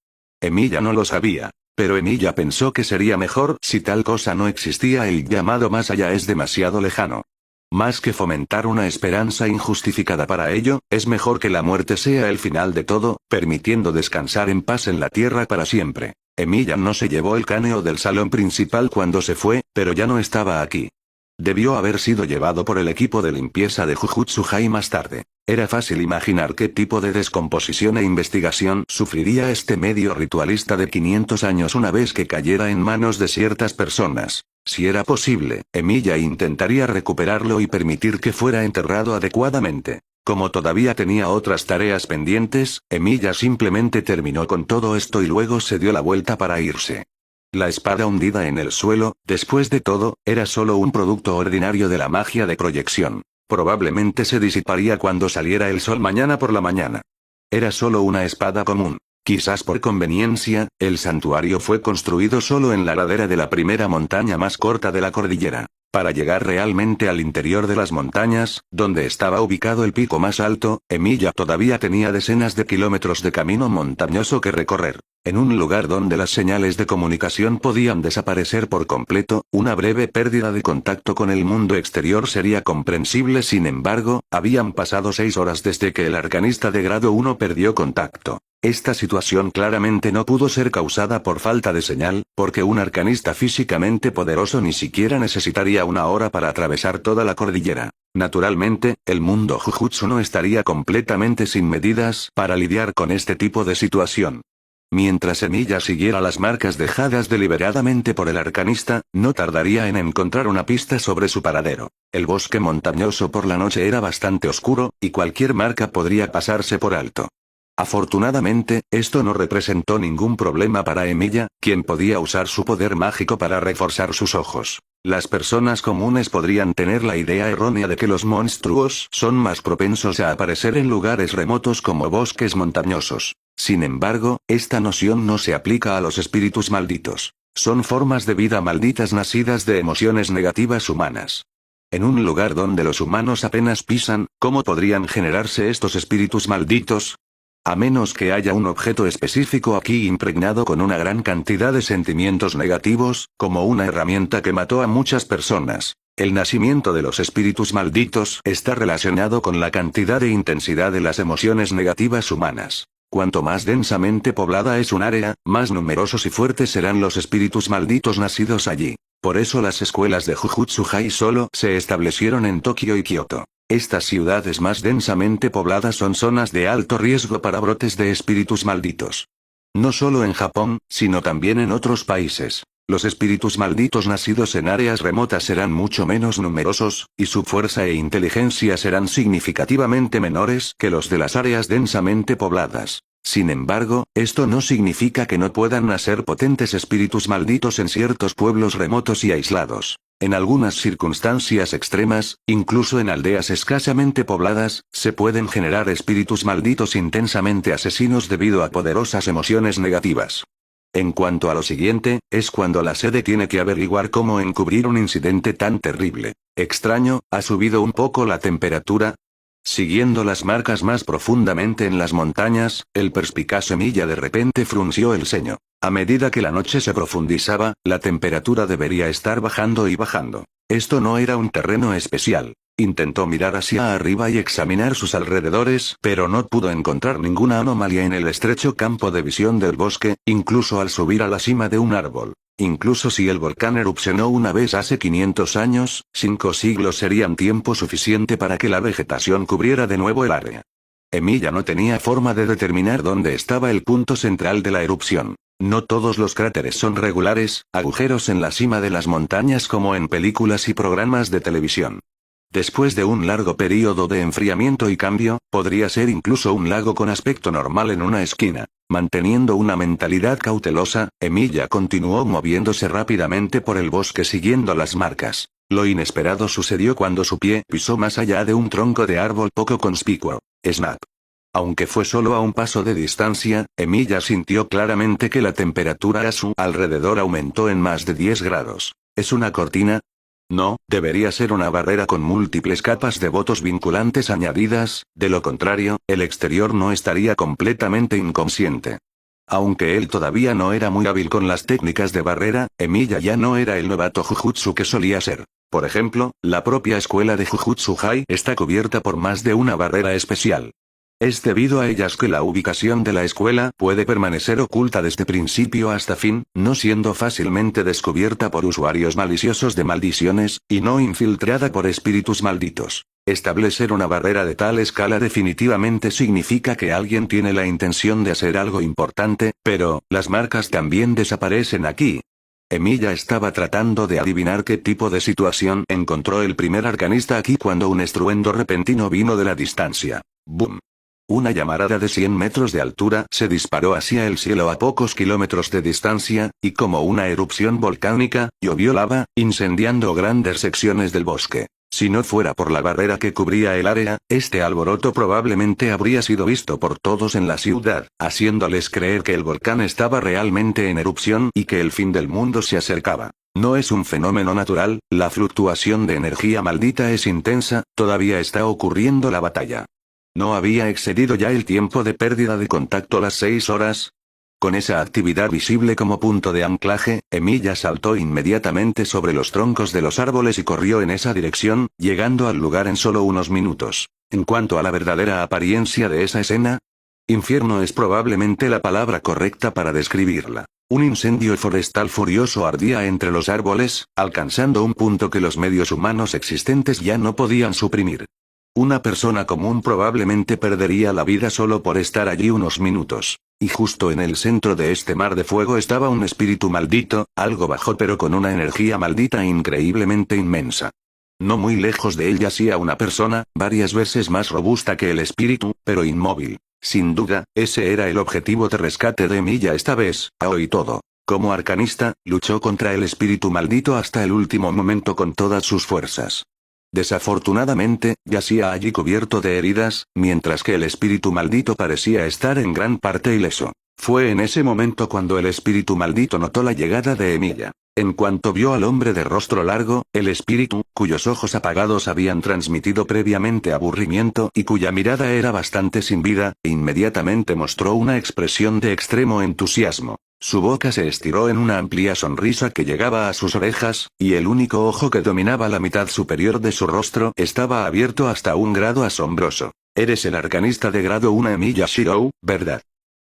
Emilia no lo sabía, pero Emilia pensó que sería mejor si tal cosa no existía. El llamado más allá es demasiado lejano. Más que fomentar una esperanza injustificada para ello, es mejor que la muerte sea el final de todo, permitiendo descansar en paz en la tierra para siempre. Emilia no se llevó el cráneo del salón principal cuando se fue, pero ya no estaba aquí. Debió haber sido llevado por el equipo de limpieza de Jujutsu High más tarde. Era fácil imaginar qué tipo de descomposición e investigación sufriría este medio ritualista de 500 años una vez que cayera en manos de ciertas personas. Si era posible, Emilia intentaría recuperarlo y permitir que fuera enterrado adecuadamente. Como todavía tenía otras tareas pendientes, Emilia simplemente terminó con todo esto y luego se dio la vuelta para irse. La espada hundida en el suelo, después de todo, era solo un producto ordinario de la magia de proyección. Probablemente se disiparía cuando saliera el sol mañana por la mañana. Era solo una espada común. Quizás por conveniencia, el santuario fue construido solo en la ladera de la primera montaña más corta de la cordillera. Para llegar realmente al interior de las montañas, donde estaba ubicado el pico más alto, Emilia todavía tenía decenas de kilómetros de camino montañoso que recorrer. En un lugar donde las señales de comunicación podían desaparecer por completo, una breve pérdida de contacto con el mundo exterior sería comprensible. Sin embargo, habían pasado 6 horas desde que el arcanista de grado 1 perdió contacto. Esta situación claramente no pudo ser causada por falta de señal, porque un arcanista físicamente poderoso ni siquiera necesitaría una hora para atravesar toda la cordillera. Naturalmente, el mundo Jujutsu no estaría completamente sin medidas para lidiar con este tipo de situación. Mientras Emilia siguiera las marcas dejadas deliberadamente por el arcanista, no tardaría en encontrar una pista sobre su paradero. El bosque montañoso por la noche era bastante oscuro, y cualquier marca podría pasarse por alto. Afortunadamente, esto no representó ningún problema para Emilia, quien podía usar su poder mágico para reforzar sus ojos. Las personas comunes podrían tener la idea errónea de que los monstruos son más propensos a aparecer en lugares remotos como bosques montañosos. Sin embargo, esta noción no se aplica a los espíritus malditos. Son formas de vida malditas nacidas de emociones negativas humanas. En un lugar donde los humanos apenas pisan, ¿cómo podrían generarse estos espíritus malditos? A menos que haya un objeto específico aquí impregnado con una gran cantidad de sentimientos negativos, como una herramienta que mató a muchas personas. El nacimiento de los espíritus malditos está relacionado con la cantidad e intensidad de las emociones negativas humanas. Cuanto más densamente poblada es un área, más numerosos y fuertes serán los espíritus malditos nacidos allí. Por eso las escuelas de Jujutsu High solo se establecieron en Tokio y Kioto. Estas ciudades más densamente pobladas son zonas de alto riesgo para brotes de espíritus malditos. No solo en Japón, sino también en otros países. Los espíritus malditos nacidos en áreas remotas serán mucho menos numerosos, y su fuerza e inteligencia serán significativamente menores que los de las áreas densamente pobladas. Sin embargo, esto no significa que no puedan nacer potentes espíritus malditos en ciertos pueblos remotos y aislados. En algunas circunstancias extremas, incluso en aldeas escasamente pobladas, se pueden generar espíritus malditos intensamente asesinos debido a poderosas emociones negativas. En cuanto a lo siguiente, es cuando la sede tiene que averiguar cómo encubrir un incidente tan terrible. Extraño, ¿ha subido un poco la temperatura? Siguiendo las marcas más profundamente en las montañas, el perspicaz Emilia de repente frunció el ceño. A medida que la noche se profundizaba, la temperatura debería estar bajando y bajando. Esto no era un terreno especial. Intentó mirar hacia arriba y examinar sus alrededores, pero no pudo encontrar ninguna anomalía en el estrecho campo de visión del bosque, incluso al subir a la cima de un árbol. Incluso si el volcán erupcionó una vez hace 500 años, 5 siglos serían tiempo suficiente para que la vegetación cubriera de nuevo el área. Emilia no tenía forma de determinar dónde estaba el punto central de la erupción. No todos los cráteres son regulares, agujeros en la cima de las montañas como en películas y programas de televisión. Después de un largo período de enfriamiento y cambio, podría ser incluso un lago con aspecto normal en una esquina. Manteniendo una mentalidad cautelosa, Emilia continuó moviéndose rápidamente por el bosque siguiendo las marcas. Lo inesperado sucedió cuando su pie pisó más allá de un tronco de árbol poco conspicuo. Snap. Aunque fue solo a un paso de distancia, Emilia sintió claramente que la temperatura a su alrededor aumentó en más de 10 grados. ¿Es una cortina? No, debería ser una barrera con múltiples capas de votos vinculantes añadidas, de lo contrario, el exterior no estaría completamente inconsciente. Aunque él todavía no era muy hábil con las técnicas de barrera, Emilia ya no era el novato Jujutsu que solía ser. Por ejemplo, la propia escuela de Jujutsu High está cubierta por más de una barrera especial. Es debido a ellas que la ubicación de la escuela puede permanecer oculta desde principio hasta fin, no siendo fácilmente descubierta por usuarios maliciosos de maldiciones, y no infiltrada por espíritus malditos. Establecer una barrera de tal escala definitivamente significa que alguien tiene la intención de hacer algo importante, pero, las marcas también desaparecen aquí. Emilia estaba tratando de adivinar qué tipo de situación encontró el primer arcanista aquí cuando un estruendo repentino vino de la distancia. ¡Boom! Una llamarada de 100 metros de altura se disparó hacia el cielo a pocos kilómetros de distancia, y como una erupción volcánica, llovió lava, incendiando grandes secciones del bosque. Si no fuera por la barrera que cubría el área, este alboroto probablemente habría sido visto por todos en la ciudad, haciéndoles creer que el volcán estaba realmente en erupción y que el fin del mundo se acercaba. No es un fenómeno natural, la fluctuación de energía maldita es intensa, todavía está ocurriendo la batalla. ¿No había excedido ya el tiempo de pérdida de contacto las 6 horas? Con esa actividad visible como punto de anclaje, Emilia saltó inmediatamente sobre los troncos de los árboles y corrió en esa dirección, llegando al lugar en solo unos minutos. En cuanto a la verdadera apariencia de esa escena, infierno es probablemente la palabra correcta para describirla. Un incendio forestal furioso ardía entre los árboles, alcanzando un punto que los medios humanos existentes ya no podían suprimir. Una persona común probablemente perdería la vida solo por estar allí unos minutos. Y justo en el centro de este mar de fuego estaba un espíritu maldito, algo bajo pero con una energía maldita increíblemente inmensa. No muy lejos de él yacía una persona, varias veces más robusta que el espíritu, pero inmóvil. Sin duda, ese era el objetivo de rescate de Emilia esta vez, y todo. Como arcanista, luchó contra el espíritu maldito hasta el último momento con todas sus fuerzas. Desafortunadamente, yacía allí cubierto de heridas, mientras que el espíritu maldito parecía estar en gran parte ileso. Fue en ese momento cuando el espíritu maldito notó la llegada de Emilia. En cuanto vio al hombre de rostro largo, el espíritu, cuyos ojos apagados habían transmitido previamente aburrimiento y cuya mirada era bastante sin vida, inmediatamente mostró una expresión de extremo entusiasmo. Su boca se estiró en una amplia sonrisa que llegaba a sus orejas, y el único ojo que dominaba la mitad superior de su rostro estaba abierto hasta un grado asombroso. Eres el arcanista de grado 1 Emilia Shirou, ¿verdad?